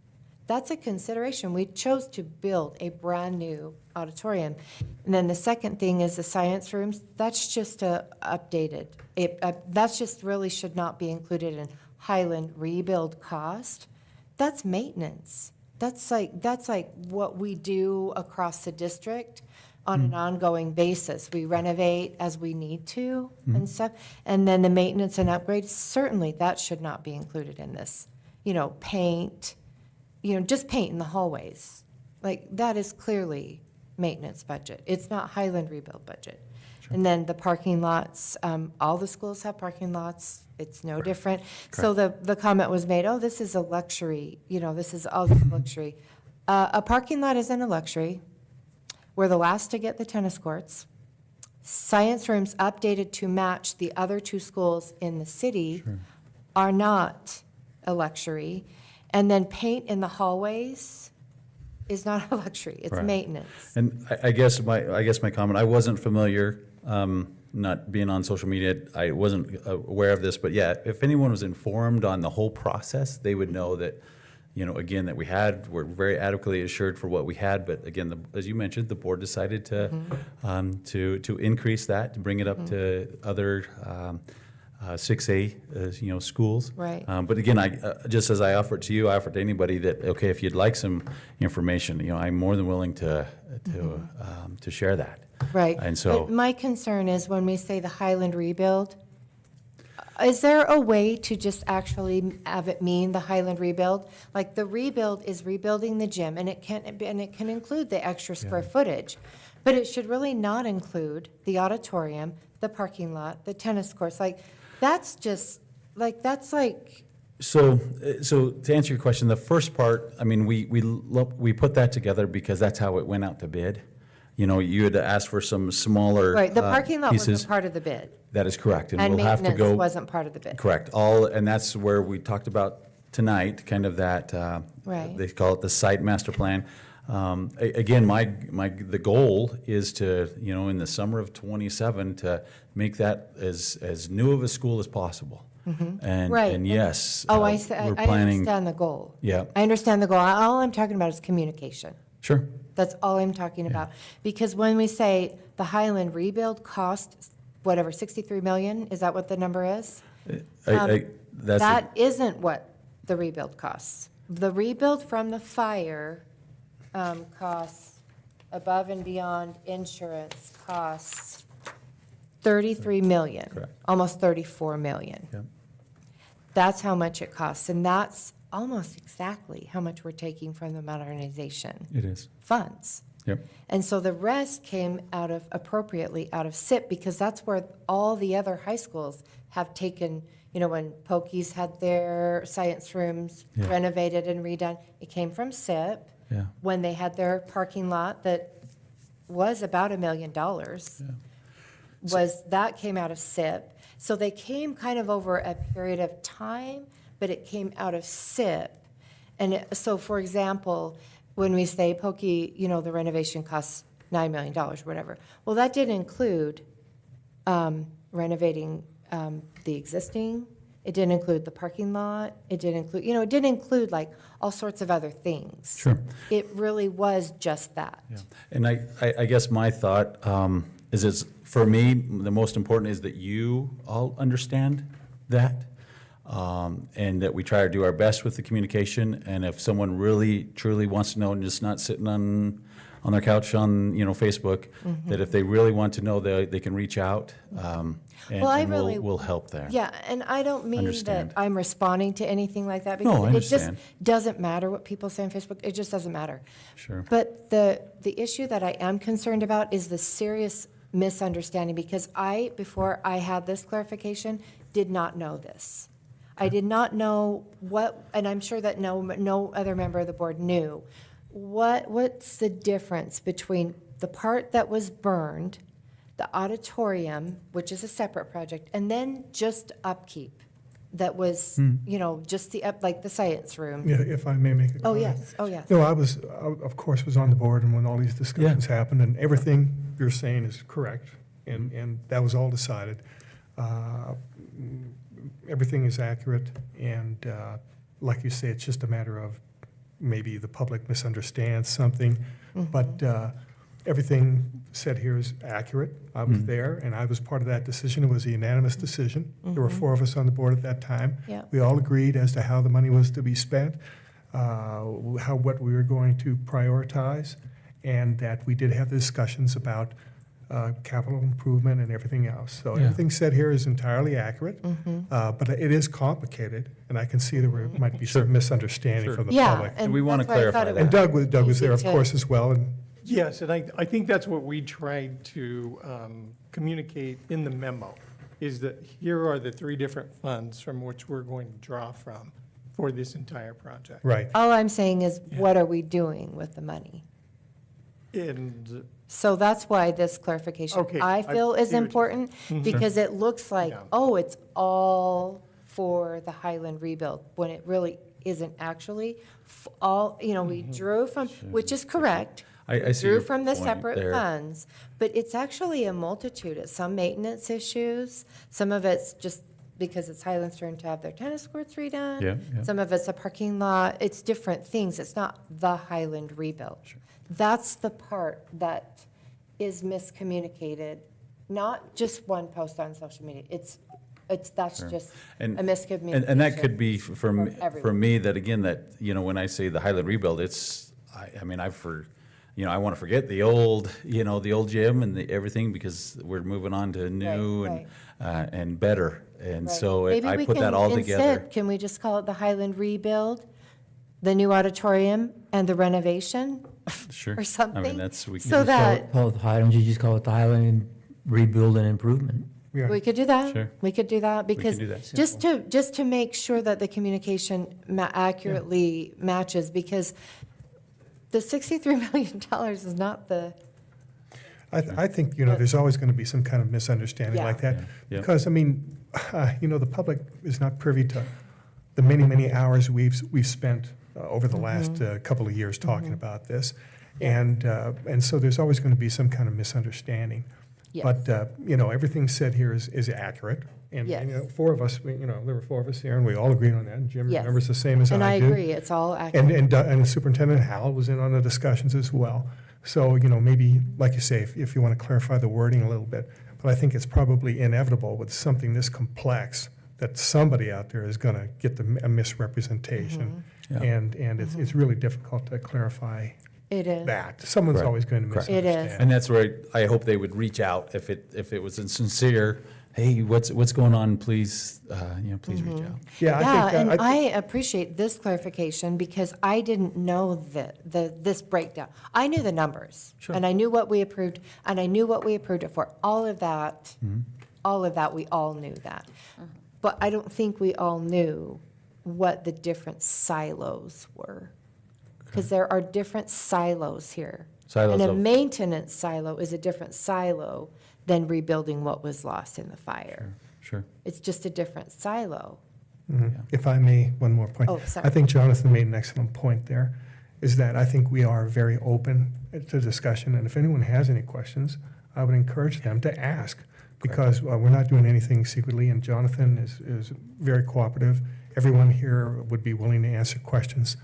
That's a consideration. We chose to build a brand-new auditorium. And then the second thing is the science rooms. That's just updated. That's just really should not be included in Highland rebuild cost. That's maintenance. That's like what we do across the district on an ongoing basis. We renovate as we need to and stuff. And then the maintenance and upgrades, certainly that should not be included in this. Paint, just paint in the hallways. Like, that is clearly maintenance budget. It's not Highland rebuild budget. And then the parking lots, all the schools have parking lots. It's no different. So the comment was made, oh, this is a luxury, this is all luxury. A parking lot isn't a luxury. We're the last to get the tennis courts. Science rooms updated to match the other 2 schools in the city are not a luxury. And then paint in the hallways is not a luxury, it's maintenance. And I guess my comment, I wasn't familiar, not being on social media, I wasn't aware of this, but yeah, if anyone was informed on the whole process, they would know that, again, that we're very adequately assured for what we had, but again, as you mentioned, the board decided to increase that, to bring it up to other 6A, schools. Right. But again, just as I offered to you, I offered to anybody that, okay, if you'd like some information, I'm more than willing to share that. Right. And so, But my concern is when we say the Highland rebuild, is there a way to just actually have it mean the Highland rebuild? Like, the rebuild is rebuilding the gym, and it can include the extra square footage, but it should really not include the auditorium, the parking lot, the tennis courts. Like, that's just, that's like. So to answer your question, the first part, I mean, we put that together because that's how it went out to bid. You had asked for some smaller Right, the parking lot pieces. wasn't part of the bid. That is correct, And we'll have to go. maintenance wasn't part of the bid. Correct, and that's where we talked about tonight, kind of that, Right. they call it the site master plan. Again, the goal is to, in the summer of '27, to make that as new of a school as possible. And, Right. and yes, Oh, we're I planning. understand the goal. Yeah, I understand the goal. All I'm talking about is communication. sure. That's all I'm talking about. Because when we say the Highland rebuild cost, whatever, 63 million, is that what the number is? That isn't what the rebuild costs. The rebuild from the fire costs, above and beyond insurance, costs 33 million. Correct. Almost 34 million. Yep. That's how much it costs, and that's almost exactly how much we're taking from the modernization It is. funds. Yep. And so the rest came appropriately out of SIP, because that's where all the other high schools have taken, when Pokey's had their science rooms Yeah. renovated and redone, it came from SIP. Yeah. When they had their parking lot that was about $1 million, that came out of SIP. So they came kind of over a period of time, but it came out of SIP. And so, for example, when we say Pokey, the renovation costs $9 million, whatever. Well, that did include renovating the existing. It didn't include the parking lot. It didn't include, it didn't include like all sorts of other things. Sure. It really was just that. Yeah. And I guess my thought is for me, the most important is that you all understand that, and that we try to do our best with the communication. And if someone really, truly wants to know and just not sitting on their couch on, Facebook, that if they really want to know, they can reach out, and we'll help there. Yeah, and I don't mean Understand. that I'm responding to anything like that, No, I because it just understand. doesn't matter what people say on Facebook. It just doesn't matter. Sure. But the issue that I am concerned about is the serious misunderstanding, because before I had this clarification, did not know this. I did not know and I'm sure that no other member of the board knew, what's the difference between the part that was burned, the auditorium, which is a separate project, and then just upkeep that was, just like the science room. Yeah, if I may make a Oh, comment. yes, oh, yes. No, I of course, was on the board and when all these discussions happened, and everything you're saying is correct, and that was all decided. Everything is accurate, and like you say, it's just a matter of maybe the public misunderstands something, but everything said here is accurate. I was there, and I was part of that decision. It was a unanimous decision. There were 4 of us on the board at that time. Yeah. We all agreed as to how the money was to be spent, what we were going to prioritize, and that we did have discussions about capital improvement and everything else. So everything said here is entirely accurate, but it is complicated, and I can see there might be some misunderstanding from the public. And we want to that's why I thought clarify it that. And Doug was there, of easy to- course, as well, and Yes, and I think that's what we tried to communicate in the memo, is that here are the 3 different funds from which we're going to draw from for this entire project. right. All I'm saying is, what are we doing with the money? And So that's why this clarification, Okay, I I feel is see what you're important, because it looks like, Yeah. it's all for the Highland rebuild, when it really isn't actually. We drew from, which is correct. I see Drew your from the point separate there. funds, but it's actually a multitude. It's some maintenance issues, some of it's just because it's Highland's turn to have their tennis courts redone. Yeah, yeah. Some of it's a parking lot. It's different things. It's not the Highland rebuild. That's the part that is miscommunicated, not just one post on social media. That's Sure. just And- a miscommunication. And that could be for everyone. me, that again, that, when I say the Highland rebuild, I want to forget the old gym and everything, because we're moving on to new Right, and better. And Right. so Maybe I we put can that all instead, together. Can we just call it the Highland rebuild, the new auditorium, and the renovation? Sure. Or something? I mean, we can So do that, Call it the Highland, you just call it the Highland Rebuild and Improvement. Yeah. we could do that. Sure. We could do that, because do that. just to make sure that the communication accurately matches, because the $63 million is not the, I think, there's always going to be some kind of misunderstanding Yeah. like that. Yeah. Because, the public is not privy to the many, many hours we've spent over the last couple of years talking about this. And so there's always going to be some kind of misunderstanding. Yes. But, everything said here is accurate. And, Yes. four of us, there were four of us here, and we all agreed on that. And Jim Yes. remembers the same as I do. And I agree, it's all accurate. And Superintendent Howell was in on the discussions as well. So, maybe, like you say, if you want to clarify the wording a little bit. But I think it's probably inevitable with something this complex that somebody out there is going to get a misrepresentation. Yeah. And it's really difficult to clarify It is. that. Someone's Correct. always going to Correct. It misunderstand. is. And that's where I hope they would reach out if it was insincere. Hey, what's going on? Please, please reach out. Yeah, Yeah, I think, and I appreciate this clarification because I didn't know this breakdown. I knew the numbers. Sure. And I knew what we approved, and I knew what we approved it for. All of that, we all knew that. But I don't think we all knew what the different silos were. Because there are different silos here. Silos And a of- maintenance silo is a different silo than rebuilding what was lost in the fire. Sure. It's just a different silo. If I may, one more point. Oh, sorry. I think Jonathan made an excellent point there, is that I think we are very open to discussion, and if anyone has any questions, I would encourage them to ask, because we're not doing anything secretly, and Jonathan is very cooperative. Everyone here would be willing to answer questions.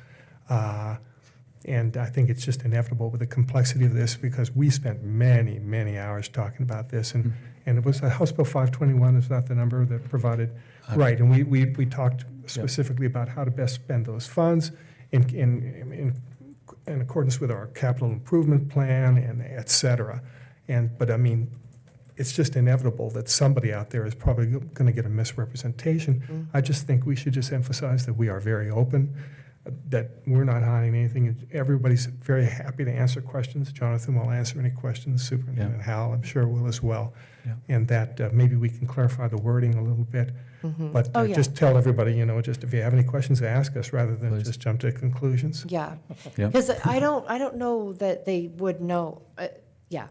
And I think it's just inevitable with the complexity of this, because we spent many, many hours talking about this, and it was House Bill 521, is that the number that provided? Right, and we talked specifically about how to best spend those funds in accordance with our capital improvement plan and et cetera. But I mean, it's just inevitable that somebody out there is probably going to get a misrepresentation. I just think we should just emphasize that we are very open, that we're not hiding anything. Everybody's very happy to answer questions. Jonathan will answer any questions. Superintendent Howell, I'm sure, will as well. Yeah. And that maybe we can clarify the wording a little bit. But Oh, yeah. just tell everybody, just if you have any questions, ask us rather than just jump to conclusions. Yeah. Yeah. Because I don't know that they would know. Yeah.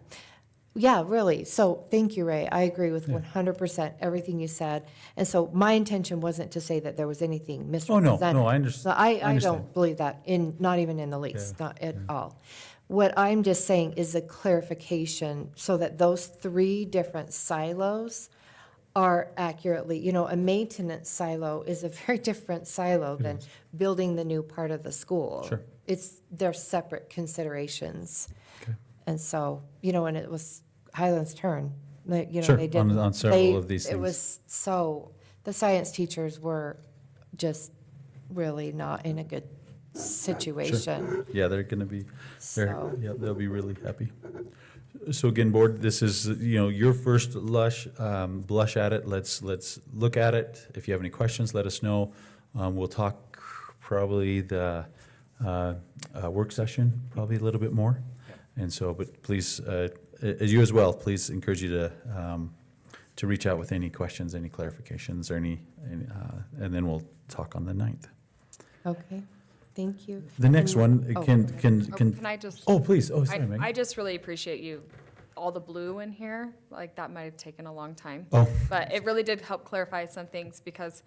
Yeah, really. So thank you, Ray. I agree with 100% everything you said. And so my intention wasn't to say that there was anything Oh, misrepresented. no, I understand. So I understand. don't believe that, not even in the least, not at all. What I'm just saying is a clarification so that those three different silos are accurately, a maintenance silo is a very different silo than building the new part of the school. Sure. They're separate considerations. Okay. And so, and it was Highland's turn. Sure, They did. on several of these It things. was the science teachers were just really not in a good situation. Yeah, they're going to be, So- they'll be really happy. So again, board, this is, your first blush at it. Let's look at it. If you have any questions, let us know. We'll talk probably the work session, probably a little bit more. And so, but please, as you as well, please encourage you to reach out with any questions, any clarifications, or any and then we'll talk on the 9th. Okay, thank you. The next one, Oh. can I just? Oh, please. Oh, sorry, Megan. I just really appreciate all the blue in here, like that might have taken a long time. Oh. But it really did help clarify some things, because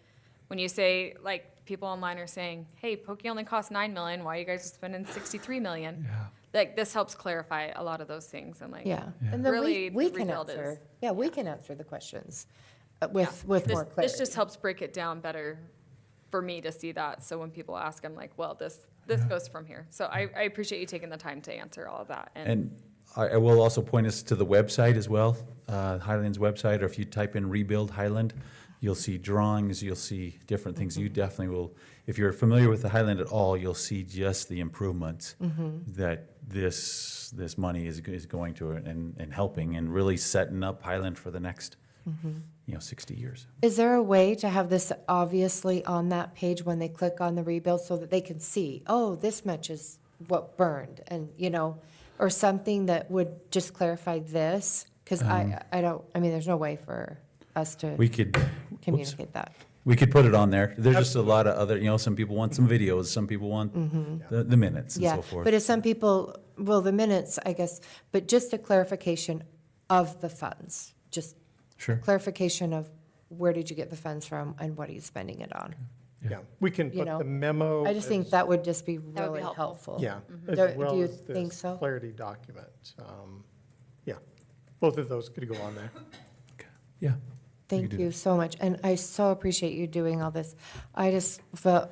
when you say, like, people online are saying, hey, Pokey only cost 9 million, why are you guys spending 63 million? Yeah. Like, this helps clarify a lot of those things, and like, Yeah, and then really we can rebuild is- answer. Yeah, we can answer the questions with This- more clarity. This just helps break it down better for me to see that, so when people ask, I'm like, well, this goes from here. So I appreciate you taking the time to answer all of that. And I will also point us to the website as well, Highland's website, or if you type in Rebuild Highland, you'll see drawings, you'll see different things. You definitely will, if you're familiar with the Highland at all, you'll see just the improvements that this money is going to and helping and really setting up Highland for the next, 60 years. Is there a way to have this obviously on that page when they click on the rebuild so that they can see, oh, this much is what burned, and, or something that would just clarify this? Because there's no way for us to We could communicate that. We could put it on there. There's just a lot of other, some people want some videos, some people want the minutes and Yeah, so forth. but if some people, well, the minutes, I guess, but just a clarification of the funds, just Sure. clarification of where did you get the funds from and what are you spending it on? Yeah, we can You put know, the memo. I just think that would just be That would be really helpful. helpful. Yeah, Mm-hmm. as Do well you as think this so? clarity document. Yeah, both of those could go on there. Yeah. Thank do you so much, and I so appreciate you doing all this. I just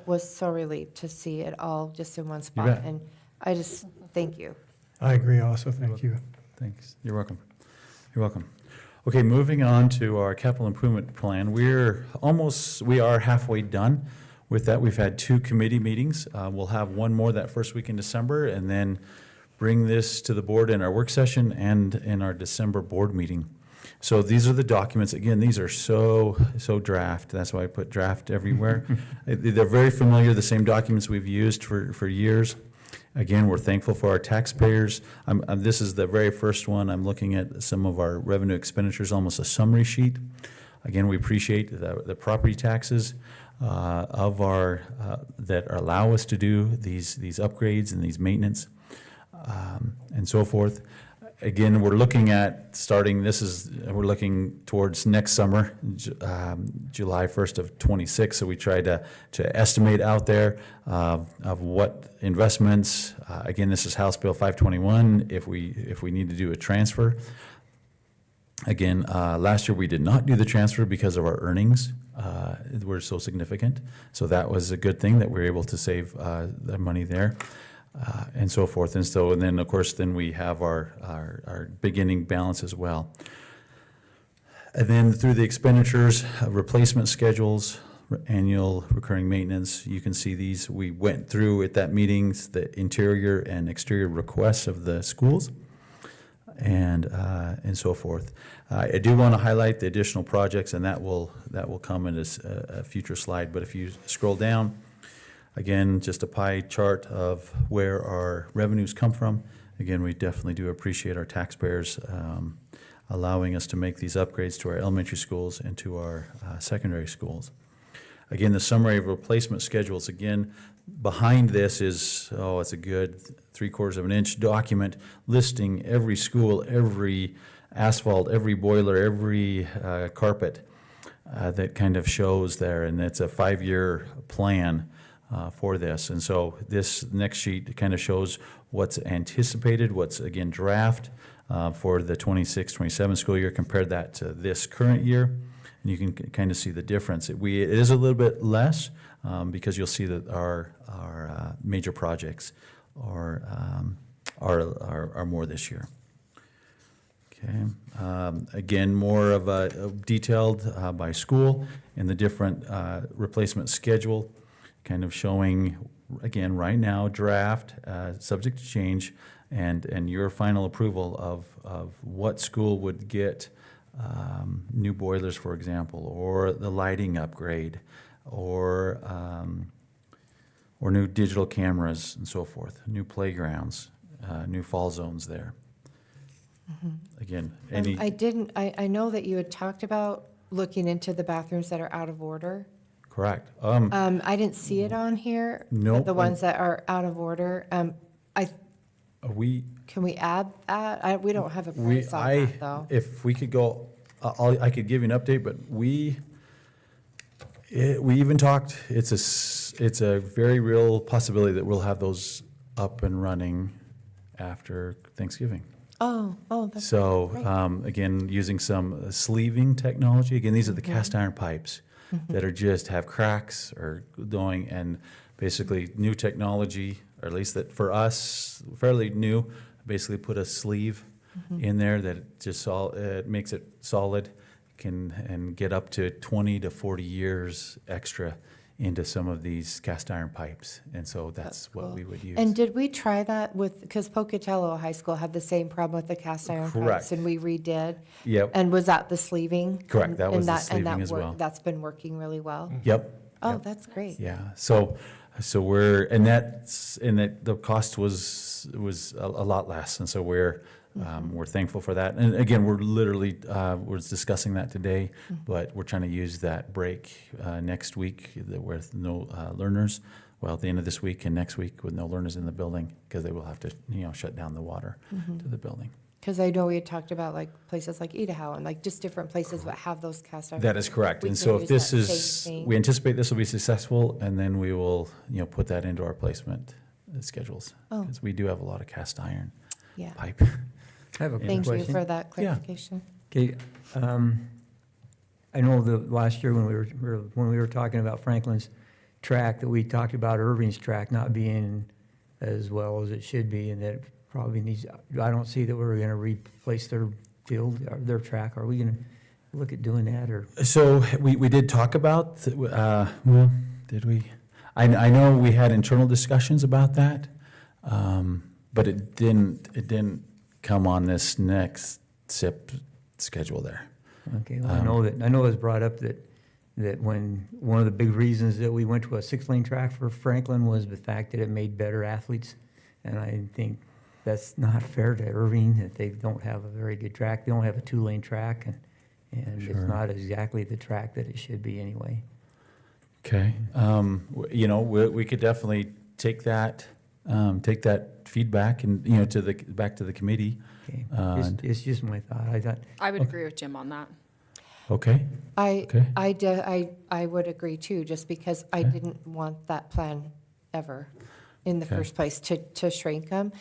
was so relieved to see it all just in one spot, bet. and I just, thank you. I agree also, thank you. Thanks. You're welcome. You're welcome. Okay, moving on to our capital improvement plan. We are halfway done with that. We've had 2 committee meetings. We'll have one more that first week in December, and then bring this to the board in our work session and in our December board meeting. So these are the documents. Again, these are so draft. That's why I put draft everywhere. They're very familiar, the same documents we've used for years. Again, we're thankful for our taxpayers. This is the very first one. I'm looking at some of our revenue expenditures, almost a summary sheet. Again, we appreciate the property taxes that allow us to do these upgrades and these maintenance and so forth. Again, we're looking at we're looking towards next summer, July 1st of 26. So we try to estimate out there of what investments. Again, this is House Bill 521. If we need to do a transfer. Again, last year we did not do the transfer because of our earnings were so significant. So that was a good thing that we were able to save the money there. And so forth. And then, of course, we have our beginning balance as well. And then through the expenditures, replacement schedules, annual recurring maintenance, you can see these. We went through at that meetings the interior and exterior requests of the schools and so forth. I do want to highlight the additional projects, and that will come in a future slide. But if you scroll down, again, just a pie chart of where our revenues come from. Again, we definitely do appreciate our taxpayers allowing us to make these upgrades to our elementary schools and to our secondary schools. Again, the summary of replacement schedules, again, behind this is, it's a good 3/4 of an inch document listing every school, every asphalt, every boiler, every carpet that kind of shows there. And it's a 5-year plan for this. And so this next sheet kind of shows what's anticipated, what's, again, draft for the 26-27 school year. Compare that to this current year, and you can kind of see the difference. It is a little bit less because you'll see that our major projects are more this year. Okay. Again, more of a detailed by school and the different replacement schedule, kind of showing, again, right now, draft, subject to change, and your final approval of what school would get new boilers, for example, or the lighting upgrade, or new digital cameras and so forth, new playgrounds, new fall zones there. Again, I know that you had talked about looking into the bathrooms that are out of order. Correct. I didn't see it on here. No. The ones that are out of order. Can we add that? We don't have a price on that, though. If we could go, I could give you an update, but we even talked, it's a very real possibility that we'll have those up and running after Thanksgiving. Oh, that's So, great. again, using some sleeving technology. Again, these are the cast iron pipes that are just have cracks or going, and basically new technology, or at least that for us, fairly new, basically put a sleeve in there that just it makes it solid, and get up to 20 to 40 years extra into some of these cast iron pipes. And so that's what we would use. And did we try that because Pocatello High School had the same problem with the cast iron Correct. pipes, and we redid? Yep. And was that the sleeving? Correct, that was the And sleeving as well. That's been working really well? Yep. Oh, Yep. that's great. Yeah, so the cost was a lot less, and so we're thankful for that. And again, we're literally, we're discussing that today, but we're trying to use that break next week with no learners, at the end of this week and next week with no learners in the building, because they will have to, shut down the water to the building. Because I know we had talked about like places like Idaho and like just different places that have those cast iron. That is correct. We And could so if use this that is, same thing. we anticipate this will be successful, and then we will, put that into our placement schedules. Oh. Because we do have a lot of cast iron Yeah. pipe. I have a quick Thank you question. for that clarification. Okay, I know the last year when we were talking about Franklin's track, that we talked about Irving's track not being as well as it should be, and that probably needs, I don't see that we're gonna replace their field, or their track. Are we gonna look at doing that, or? So we did talk about, well, did we? I know we had internal discussions about that, but it didn't come on this next SIP schedule there. Okay, well, I know it was brought up that when, one of the big reasons that we went to a 6-lane track for Franklin was the fact that it made better athletes. And I think that's not fair to Irving, that they don't have a very good track. They don't have a 2-lane track, and it's Sure. not exactly the track that it should be anyway. Okay, we could definitely take that feedback and, back to the committee. Okay, it's just my thought. I thought, I would agree with Jim on that. Okay, Okay. I would agree too, just because I didn't want that plan ever in the Okay. first place to shrink them.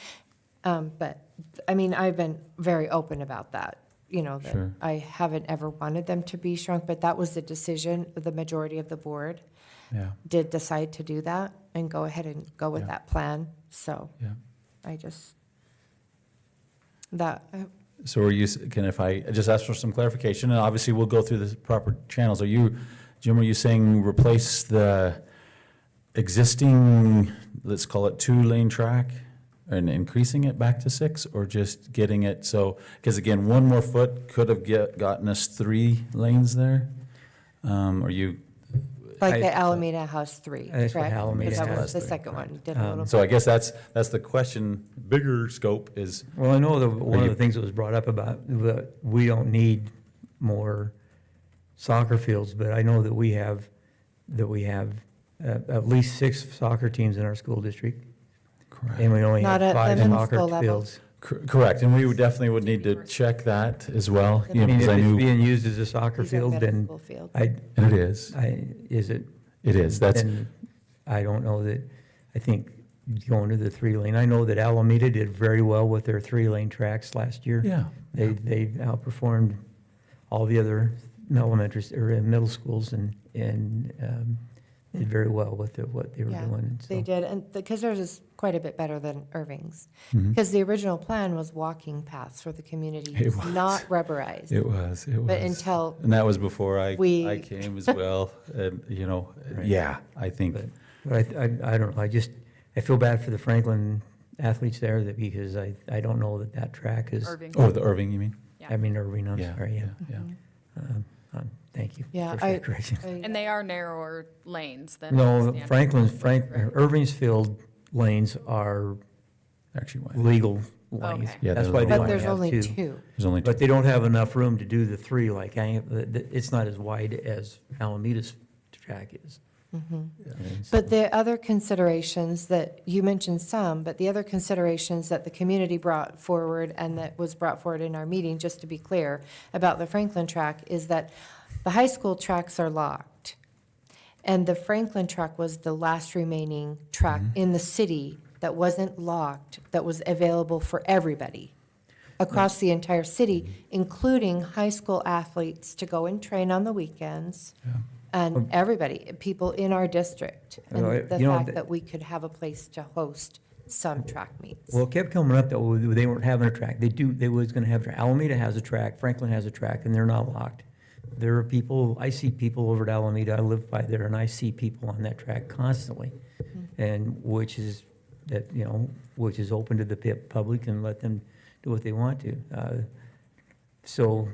But, I mean, I've been very open about that, that Sure. I haven't ever wanted them to be shrunk, but that was the decision, the majority of the board yeah, did decide to do that and go ahead and go with Yeah. that plan. So yeah. I just, that, So if I just ask for some clarification, and obviously we'll go through the proper channels. Jim, are you saying replace the existing, let's call it 2-lane track, and increasing it back to 6, or just getting it so, because again, one more foot could have gotten us 3 lanes there? Are you, like the Alameda House 3, That's what correct? Alameda Because that has was the three, second one. Did a little so I guess that's the question, bigger scope is, well, I know one of you- the things that was brought up about, that we don't need more soccer fields, but I know that we have at least 6 soccer teams in our school district. correct. And we only Not have at 5 the middle soccer school level. fields. Correct, and we definitely would need to check that as well. I mean, if because I it's knew, being used as a soccer These are field, middle then school fields. and it is, is it? it is, Then I don't know that, I think going to the 3-lane, I know that Alameda did very well with their 3-lane tracks last year. yeah. They outperformed all the other middle schools and did very well with what they were Yeah, doing. And they so- did, and because theirs is quite a bit better than Irving's. Mhm. Because the original plan was walking paths for the community, It was. not rubberized. It was. But until, And that was before I we- came as well, and, yeah, I think, But I don't know, I feel bad for the Franklin athletes there, because I don't know that track is. Irving. oh, the Irving, you mean? I mean Irving, I'm Yeah, sorry, yeah. yeah. Thank you. yeah, for that correction. And they are narrower lanes than. No, standard. Irving's field lanes are Actually, why? legal lanes. Okay. Yeah, That's they're why they little- but only there's have only 2. 2. There's only But they don't have enough room to do the 3, like, it's not as wide as Alameda's track is. And so- But the other considerations that, you mentioned some, but the other considerations that the community brought forward and that was brought forward in our meeting, just to be clear, about the Franklin track, is that the high school tracks are locked. And the Franklin track was the last remaining track in the city that wasn't locked, that was available for everybody across the entire city, including high school athletes to go and train on the weekends. And everybody, people in our district, Well, and the you know, fact that we could have a place to host some track meets. Well, it kept coming up that they weren't having a track. They was gonna have, Alameda has a track, Franklin has a track, and they're not locked. There are people, I see people over at Alameda, I live by there, and I see people on that track constantly. And which is open to the public and let them do what they want to. So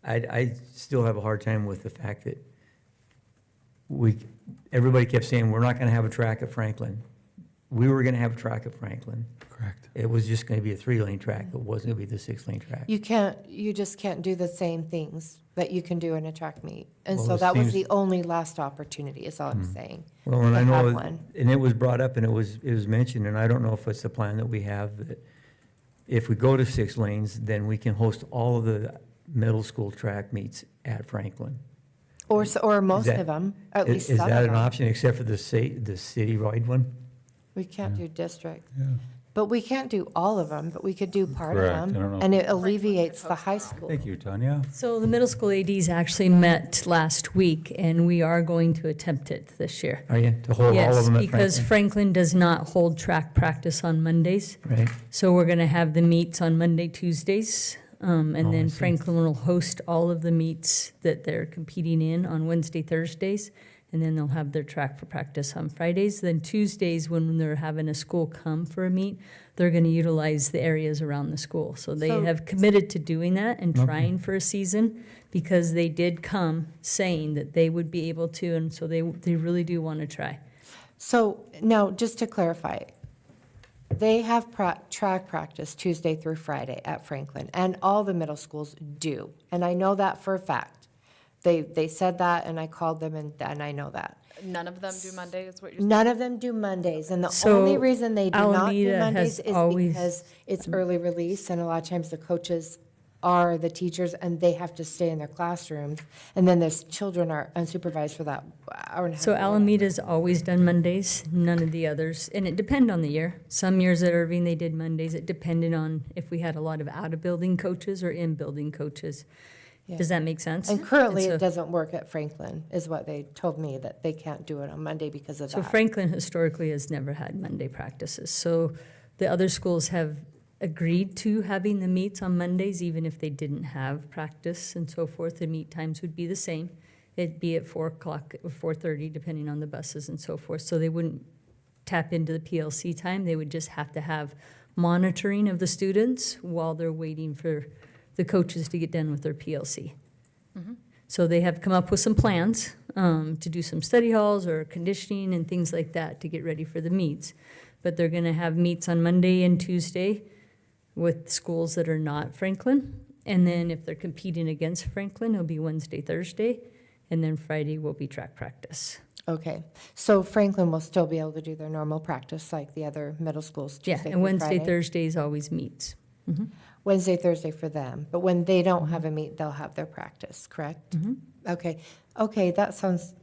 I still have a hard time with the fact that everybody kept saying, we're not gonna have a track at Franklin. We were gonna have a track at Franklin. Correct. It was just gonna be a 3-lane track. It wasn't gonna be the 6-lane track. You just can't do the same things that you can do in a track meet. And Well, so it that was seems- the only last opportunity, is all I'm saying. Well, and I to have know, one. and it was brought up and it was mentioned, and I don't know if it's the plan that we have, if we go to 6 lanes, then we can host all of the middle school track meets at Franklin. Or most Is that- of them, at least Is some that of an them. option, except for the city-wide one? We can't do district. But we can't do all of them, but we could do part of Correct. I them. don't know. And it alleviates the high school. Thank you, Tanya. So the middle school ADs actually met last week, and we are going to attempt it this year. Are you, to hold all of Yes, them at because Franklin does not hold track practice on Mondays. Right. So we're going to have the meets on Monday, Tuesdays, and Oh, I then see. Franklin will host all of the meets that they're competing in on Wednesday, Thursdays, and then they'll have their track for practice on Fridays. Then Tuesdays, when they're having a school come for a meet, they're going to utilize the areas around the school. So they So- have committed to doing that and Okay. trying for a season because they did come saying that they would be able to, and so they really do want to try. So now, just to clarify, they have track practice Tuesday through Friday at Franklin, and all the middle schools do. And I know that for a fact. They said that, and I called them, and I know that. None of them do Monday, is what you're saying? None of them do Mondays, and the So only reason they do not do Alameda Mondays has is always- because it's early release, and a lot of times the coaches are the teachers, and they have to stay in their classrooms, and then the children are unsupervised for that hour and a half. So or whatever. Alameda's always done Mondays, none of the others, and it depended on the year. Some years at Irving, they did Mondays. It depended on if we had a lot of out-of-building coaches or in-building coaches. Yeah. Does that make sense? And currently, so- it doesn't work at Franklin, is what they told me, that they can't do it on Monday because of So that. Franklin historically has never had Monday practices. So the other schools have agreed to having the meets on Mondays, even if they didn't have practice and so forth. The meet times would be the same. It'd be at 4:00 or 4:30, depending on the buses and so forth. So they wouldn't tap into the PLC time. They would just have to have monitoring of the students while they're waiting for the coaches to get done with their PLC. So they have come up with some plans to do some study halls or conditioning and things like that to get ready for the meets. But they're going to have meets on Monday and Tuesday with schools that are not Franklin. And then if they're competing against Franklin, it'll be Wednesday, Thursday, and then Friday will be track practice. Okay, so Franklin will still be able to do their normal practice like the other middle schools, Yeah, Tuesday and through Wednesday, Friday? Thursday is always meets. Wednesday, Thursday for them, but when they don't have a meet, they'll have their practice, correct? Okay, that sounds,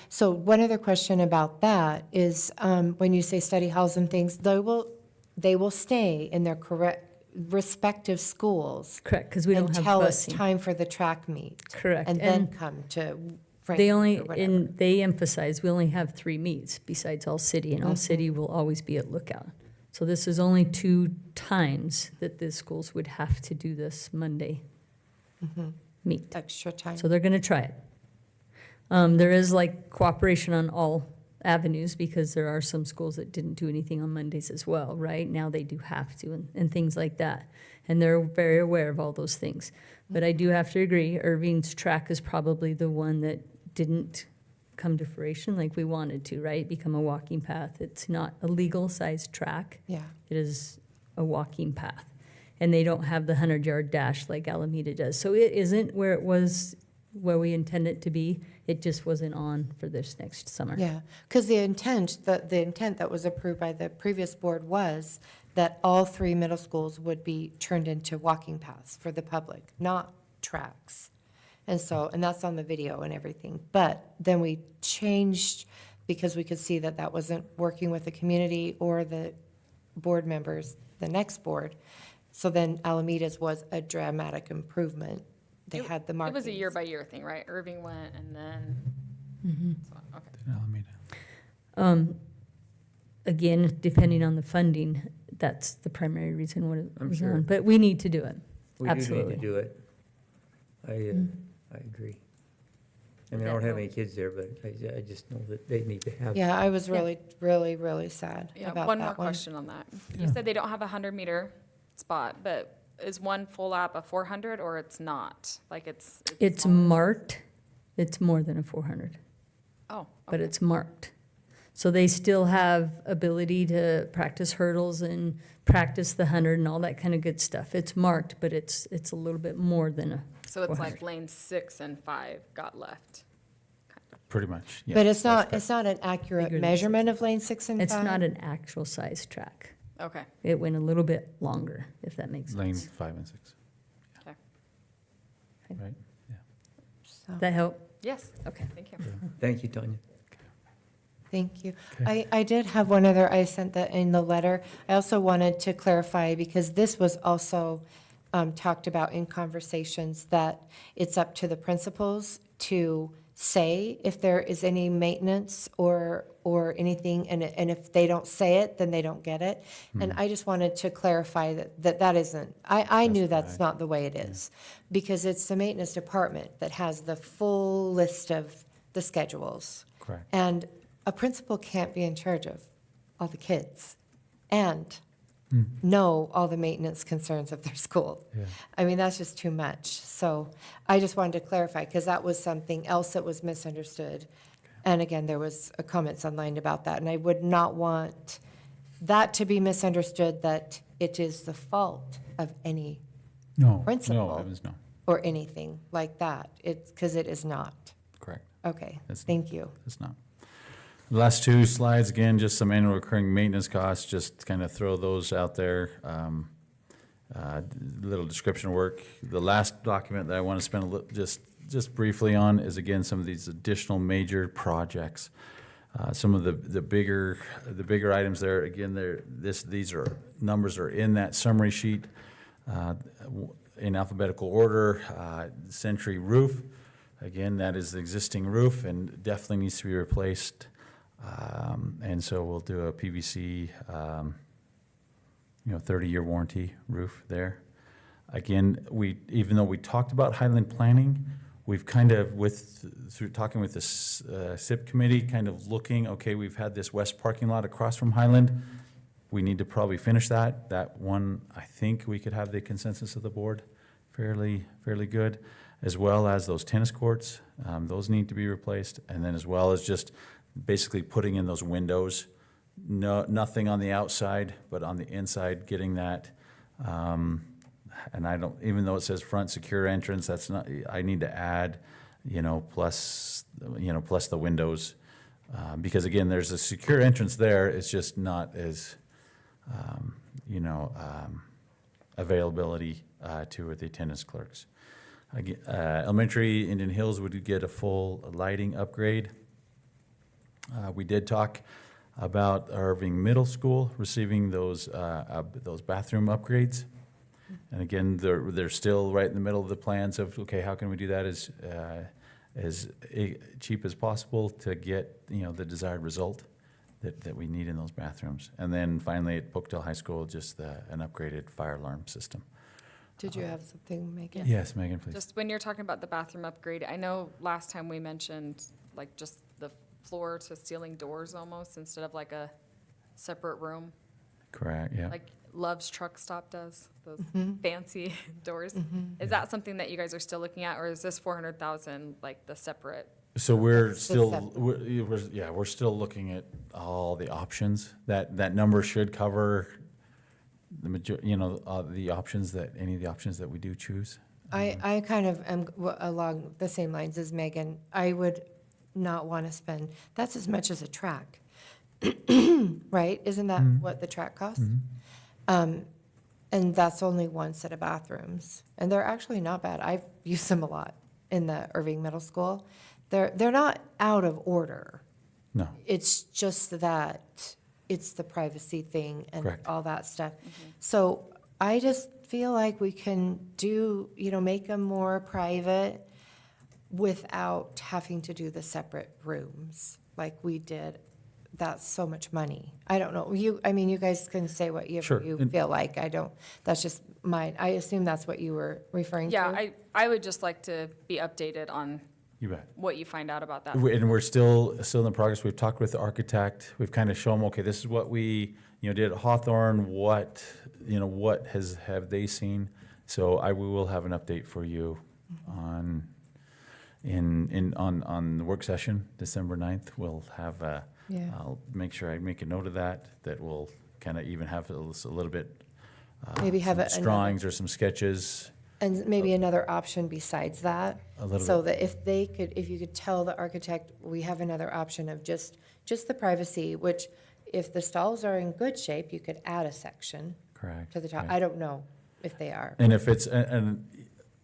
so one other question about that is, when you say study halls and things, they will stay in their correct respective schools. Correct, because we don't have Until it's busing. time for the track meet. Correct. And then And come to They Franklin only, or whatever. and they emphasize, we only have 3 meets besides All City, and All Mhm. City will always be at Lookout. So this is only 2 times that the schools would have to do this Monday meet. Extra time. So they're going to try it. There is like cooperation on all avenues because there are some schools that didn't do anything on Mondays as well, right? Now they do have to and things like that. And they're very aware of all those things. But I do have to agree, Irving's track is probably the one that didn't come to fruition like we wanted to, right? Become a walking path. It's not a legal sized track. Yeah. It is a walking path. And they don't have the 100-yard dash like Alameda does. So it isn't where it was, where we intend it to be. It just wasn't on for this next summer. Yeah, because the intent that was approved by the previous board was that all 3 middle schools would be turned into walking paths for the public, not tracks. And so, and that's on the video and everything. But then we changed because we could see that that wasn't working with the community or the board members, the next board. So then Alameda's was a dramatic improvement. They had the It markings. was a year-by-year thing, right? Irving went, and then, so, okay. Again, depending on the funding, that's the primary reason what it I'm was sure. on. But we need to do it. We Absolutely. do need to do it. I agree. I mean, I don't have any kids there, but I just know that they need to have. Yeah, I was really, really, really sad Yeah, about one that more one. question on that. You Yeah. said they don't have a 100-meter spot, but is one full lap a 400 or it's not? Like It's marked. It's more than a 400. Oh, But it's marked. So they still have ability to practice hurdles and practice the 100 and all that kind of good stuff. It's marked, but it's a little bit more than a so it's 400. like lane 6 and 5 got left. Pretty much, yeah. But it's not an accurate Bigger than measurement of lane 6 and 5? It's not an actual size track. Okay. It went a little bit longer, if that makes Lane sense. 5 and 6. Okay. Right? Does that help? Yes. Okay. Thank you. Thank you, Tanya. Thank you. I did have one other, I sent that in the letter. I also wanted to clarify, because this was also talked about in conversations, that it's up to the principals to say if there is any maintenance or anything, and if they don't say it, then they don't get it. And I just wanted to clarify that isn't, I knew that's not the way it is, because it's the maintenance department that has the full list of the schedules. Correct. And a principal can't be in charge of all the kids and know all the maintenance concerns of their school. Yeah. I mean, that's just too much. So I just wanted to clarify, because that was something else that was misunderstood. And again, there was a comments online about that, and I would not want that to be misunderstood, that it is the fault of any No, principal Evans, no. or anything like that. It's, because it is not. Correct. Okay, It's thank you. It's not. The last two slides, again, just some annual recurring maintenance costs, just kind of throw those out there. Little description work. The last document that I want to spend just briefly on is, again, some of these additional major projects. Some of the bigger items there, again, these are numbers are in that summary sheet in alphabetical order. Century roof, again, that is the existing roof and definitely needs to be replaced. And so we'll do a PVC, 30-year warranty roof there. Again, even though we talked about Highland planning, we've kind of, through talking with the SIP committee, kind of looking, okay, we've had this west parking lot across from Highland. We need to probably finish that. That one, I think we could have the consensus of the board fairly good, as well as those tennis courts. Those need to be replaced. And then as well as just basically putting in those windows, nothing on the outside, but on the inside, getting that. And I don't, even though it says front secure entrance, that's not, I need to add, plus the windows. Because again, there's a secure entrance there, it's just not as, availability to the attendance clerks. Again, elementary, Indian Hills would get a full lighting upgrade. We did talk about Irving Middle School receiving those bathroom upgrades. And again, they're still right in the middle of the plans of, okay, how can we do that as cheap as possible to get, the desired result that we need in those bathrooms. And then finally at Pocatello High School, just an upgraded fire alarm system. Did you have something, Megan? Yes, Megan, please. Just when you're talking about the bathroom upgrade, I know last time we mentioned like just the floor to ceiling doors almost, instead of like a separate room. Correct, yeah. Like Love's Truck Stop does, those fancy doors. Is that something that you guys are still looking at, or is this 400,000 like the separate? So we're That's still, separate. we're still looking at all the options. That number should cover the the options any of the options that we do choose. I kind of am along the same lines as Megan. I would not want to spend, that's as much as a track, right? Isn't that what the track costs? And that's only one set of bathrooms. And they're actually not bad. I've used them a lot in the Irving Middle School. They're not out of order. No. It's just that it's the privacy thing and Correct. all that stuff. So I just feel like we can do, make them more private without having to do the separate rooms like we did. That's so much money. I don't know. You guys can say what you Sure. feel like. That's just mine. I assume that's what you were referring to. Yeah, I would just like to be updated on You bet. what you find out about that. And we're still in the progress. We've talked with the architect. We've kind of shown them, okay, this is what we, did at Hawthorne. What have they seen? So we will have an update for you on the work session, December 9th. We'll have I'll make sure I make a note of that will kind of even have a little bit, Maybe have some it drawings or some sketches. And maybe another option besides that, A little so bit. that if you could tell the architect, we have another option of just the privacy, which if the stalls are in good shape, you could add a section Correct. to the top. okay. I don't know if they are. And if it's, and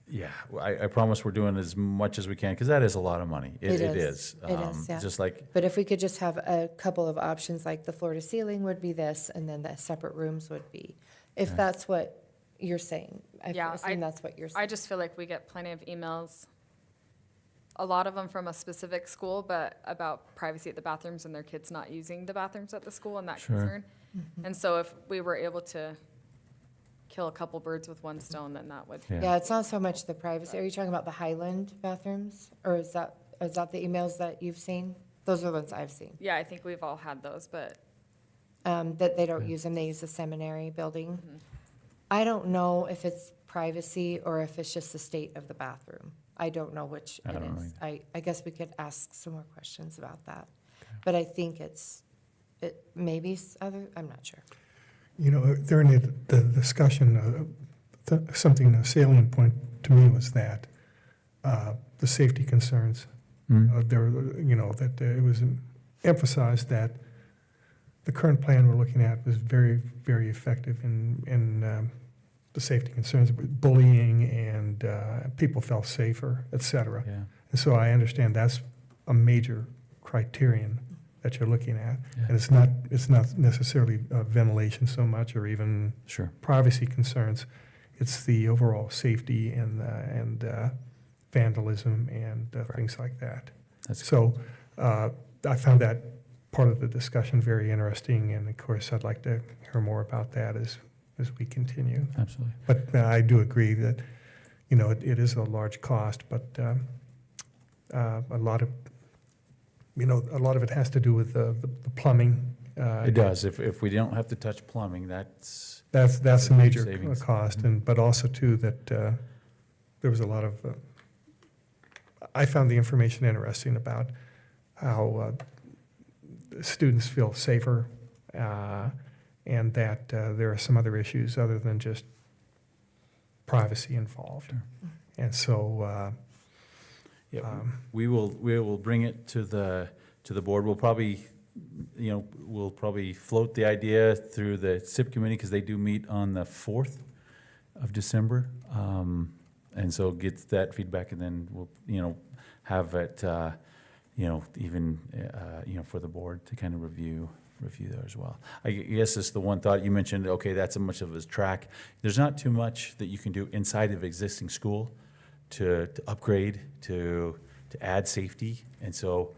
yeah, I promise we're doing as much as we can, because that is a lot of money. It is. It is, yeah. Just like, But if we could just have a couple of options, like the floor to ceiling would be this, and then the separate rooms would be, if Yeah. that's what you're saying. I Yeah, assume that's what you're saying. I just feel like we get plenty of emails, a lot of them from a specific school, but about privacy at the bathrooms and their kids not using the bathrooms at the school and that Sure. concern. And so if we were able to kill a couple birds with one stone, then that would. Yeah, it's not so much the privacy. Are you talking about the Highland bathrooms? Or is that the emails that you've seen? Those are the ones I've seen. Yeah, I think we've all had those, but That they don't use them, they use the seminary building. I don't know if it's privacy or if it's just the state of the bathroom. I don't know which I it don't know is. I guess we could ask some more questions about that. But I think it maybe other, I'm not sure. You know, during the discussion, something, a salient point to me was that the safety concerns. There, you know, that it was emphasized that the current plan we're looking at was very, very effective in the safety concerns, bullying, and people felt safer, et cetera. yeah, And so I understand that's a major criterion that you're looking at. Yeah. And it's not necessarily ventilation so much, or even sure. privacy concerns. It's the overall safety and vandalism and things like that. That's So I found that part of the discussion very interesting, and of course, I'd like to hear more about that as we continue. Absolutely. But I do agree that, you know, it is a large cost, but a lot of it has to do with the plumbing. It does. If we don't have to touch plumbing, that's. That's a major savings. cost, but also too that there was a lot of. I found the information interesting about how students feel safer, and that there are some other issues other than just privacy involved. Sure. And so. Yeah, we will bring it to the board. We'll probably, we'll probably float the idea through the SIP committee, because they do meet on the 4th of December. And so get that feedback, and then we'll, have it, even, for the board to kind of review that as well. I guess it's the one thought you mentioned, okay, that's how much of a track. There's not too much that you can do inside of existing school to upgrade, to add safety. And so,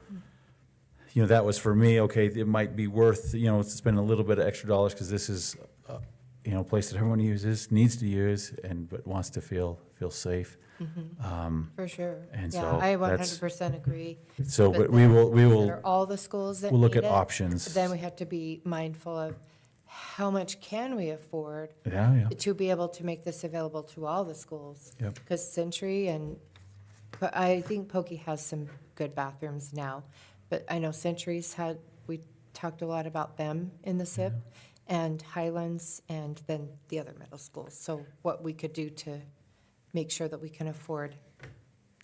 that was for me, okay, it might be worth, spend a little bit of extra dollars, because this is, a place that everyone needs to use, but wants to feel safe. For sure. And Yeah, so I that's- 100% agree. So, but we will, Consider all the schools that we'll look need at it. options. But then we have to be mindful of how much can we afford Yeah. to be able to make this available to all the schools. Yep. Because Century but I think Pokey has some good bathrooms now. But I know Century's we talked a lot about them in the SIP, and Highlands, and then the other middle schools. So what we could do to make sure that we can afford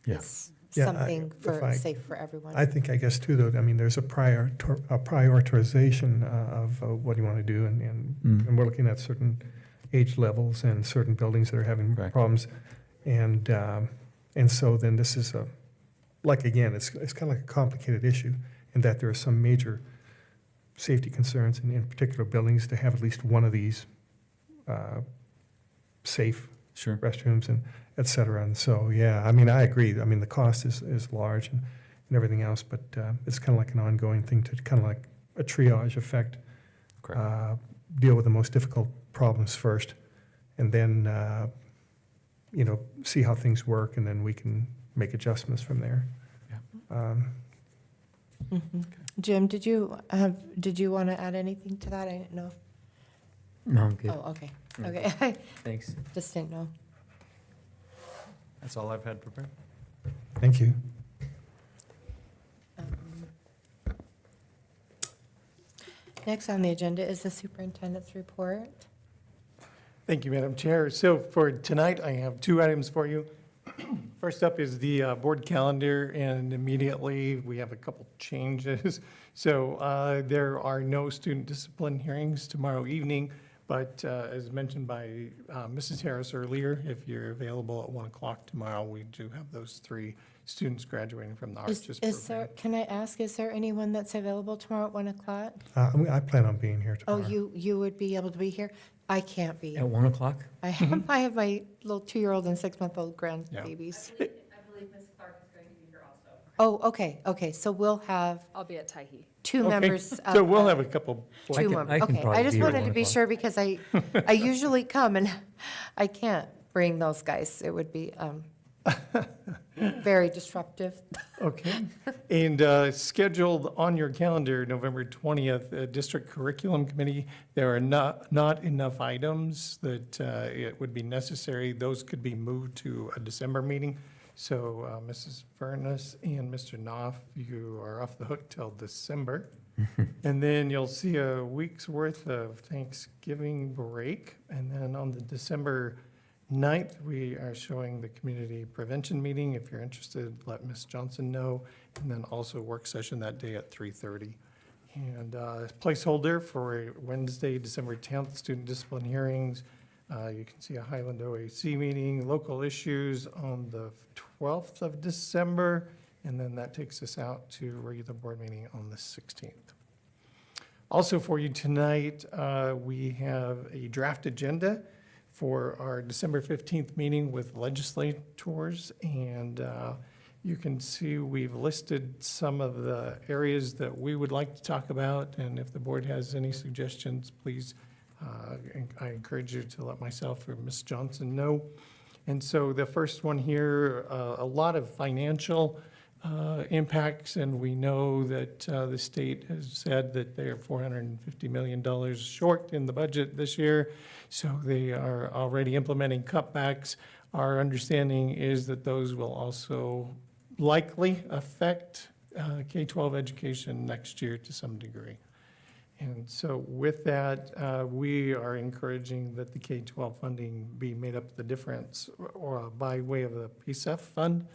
Yeah. this Yeah, something if safe for everyone. I think, I guess too, though, I mean, there's a prioritization of what you want to do, and we're looking at certain age levels and certain buildings that are having Correct. problems. And so then this is again, it's kind of like a complicated issue, in that there are some major safety concerns in particular buildings to have at least one of these safe Sure. restrooms and et cetera. And so, yeah, I mean, I agree. I mean, the cost is large and everything else, but it's kind of like an ongoing thing to kind of like a triage effect. Correct. Deal with the most difficult problems first, and then, see how things work, and then we can make adjustments from there. Jim, did you want to add anything to that? I didn't know. No, I'm good. Oh, okay. Okay. Thanks. Just didn't know. That's all I've had prepared. Thank you. Next on the agenda is the superintendent's report. Thank you, Madam Chair. So for tonight, I have 2 items for you. First up is the board calendar, and immediately we have a couple changes. So there are no student discipline hearings tomorrow evening, but as mentioned by Mrs. Harris earlier, if you're available at 1 o'clock tomorrow, we do have those 3 students graduating from the Arches program. Can I ask, is there anyone that's available tomorrow at 1 o'clock? I plan on being here Oh, tomorrow. you would be able to be here? I can't be. At 1 o'clock? I have my little 2-year-old and 6-month-old grandbabies. I believe Ms. Clark is going to be here also. Oh, okay, so we'll have I'll be at Tyhee. 2 Okay, members. so we'll have a couple. Two members, okay. I just wanted to be sure because I usually come and I can't bring those guys. It would be very disruptive. Okay. And scheduled on your calendar, November 20th, District Curriculum Committee, there are not enough items that it would be necessary. Those could be moved to a December meeting. So Mrs. Furness and Mr. Knopf, you are off the hook till December. And then you'll see a week's worth of Thanksgiving break. And then on the December 9th, we are showing the community prevention meeting. If you're interested, let Ms. Johnson know. And then also work session that day at 3:30. And placeholder for Wednesday, December 10th, student discipline hearings. You can see a Highland OAC meeting, local issues on the 12th of December. And then that takes us out to regular board meeting on the 16th. Also for you tonight, we have a draft agenda for our December 15th meeting with legislators. And you can see we've listed some of the areas that we would like to talk about. And if the board has any suggestions, please, I encourage you to let myself or Ms. Johnson know. And so the first one here, a lot of financial impacts, and we know that the state has said that they are $450 million short in the budget this year, so they are already implementing cutbacks. Our understanding is that those will also likely affect K-12 education next year to some degree. And so with that, we are encouraging that the K-12 funding be made up the difference or by way of the PCSD fund.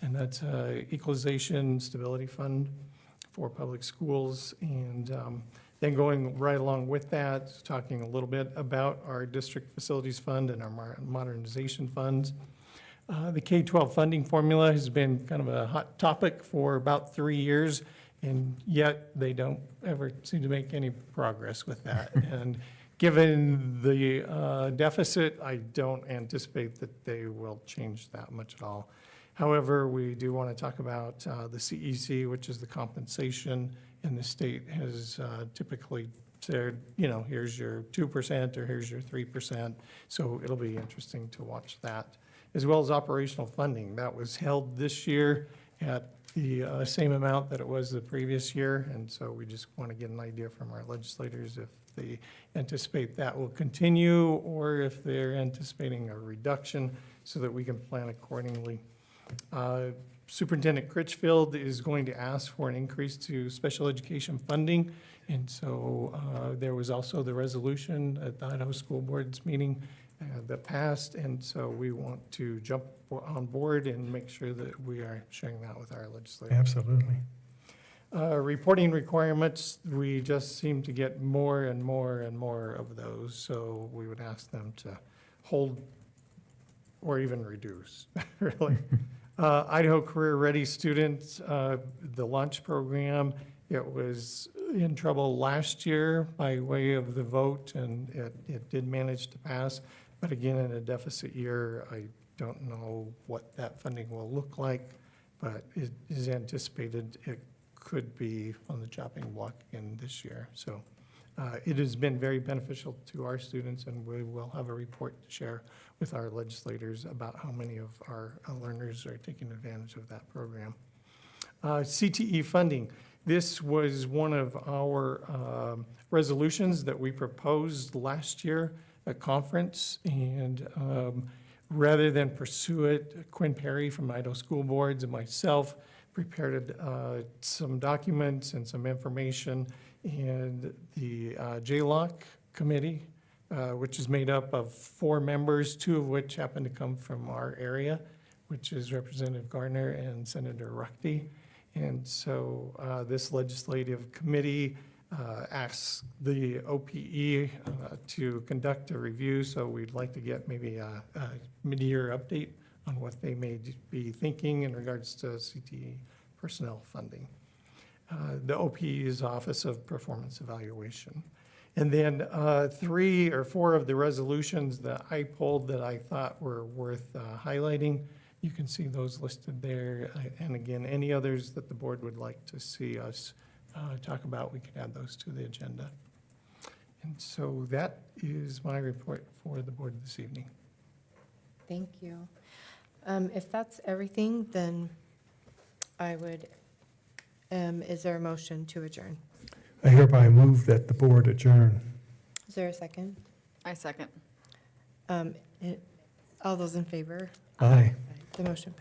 And that's Equalization Stability Fund for public schools. And then going right along with that, talking a little bit about our district facilities fund and our modernization funds. The K-12 funding formula has been kind of a hot topic for about 3 years, and yet they don't ever seem to make any progress with that. And given the deficit, I don't anticipate that they will change that much at all. However, we do want to talk about the CEC, which is the compensation, and the state has typically said, you know, here's your 2% or here's your 3%. So it'll be interesting to watch that, as well as operational funding. That was held this year at the same amount that it was the previous year. And so we just want to get an idea from our legislators if they anticipate that will continue or if they're anticipating a reduction so that we can plan accordingly. Superintendent Critchfield is going to ask for an increase to special education funding. And so there was also the resolution at the Idaho School Board's meeting that passed. And so we want to jump on board and make sure that we are sharing that with our legislators. Absolutely. Reporting requirements, we just seem to get more and more and more of those. So we would ask them to hold or even reduce, really. Idaho Career Ready students, the launch program, it was in trouble last year by way of the vote, and it did manage to pass. But again, in a deficit year, I don't know what that funding will look like, but it is anticipated it could be on the chopping block again this year. So it has been very beneficial to our students, and we will have a report to share with our legislators about how many of our learners are taking advantage of that program. CTE funding. This was one of our resolutions that we proposed last year at conference, and rather than pursue it, Quinn Perry from Idaho School Boards and myself prepared some documents and some information, and the JLOC committee, which is made up of 4 members, 2 of which happen to come from our area, which is Representative Gardner and Senator Ruchti. And so this legislative committee asks the OPE to conduct a review, so we'd like to get maybe a mid-year update on what they may be thinking in regards to CTE personnel funding. The OPE's Office of Performance Evaluation. And then 3 or 4 of the resolutions that I pulled that I thought were worth highlighting. You can see those listed there. And again, any others that the board would like to see us talk about, we could add those to the agenda. And so that is my report for the board this evening. Thank you. If that's everything, then I would, is there a motion to adjourn? I hereby move that the board adjourn. Is there a second? I second. All those in favor? Aye. The motion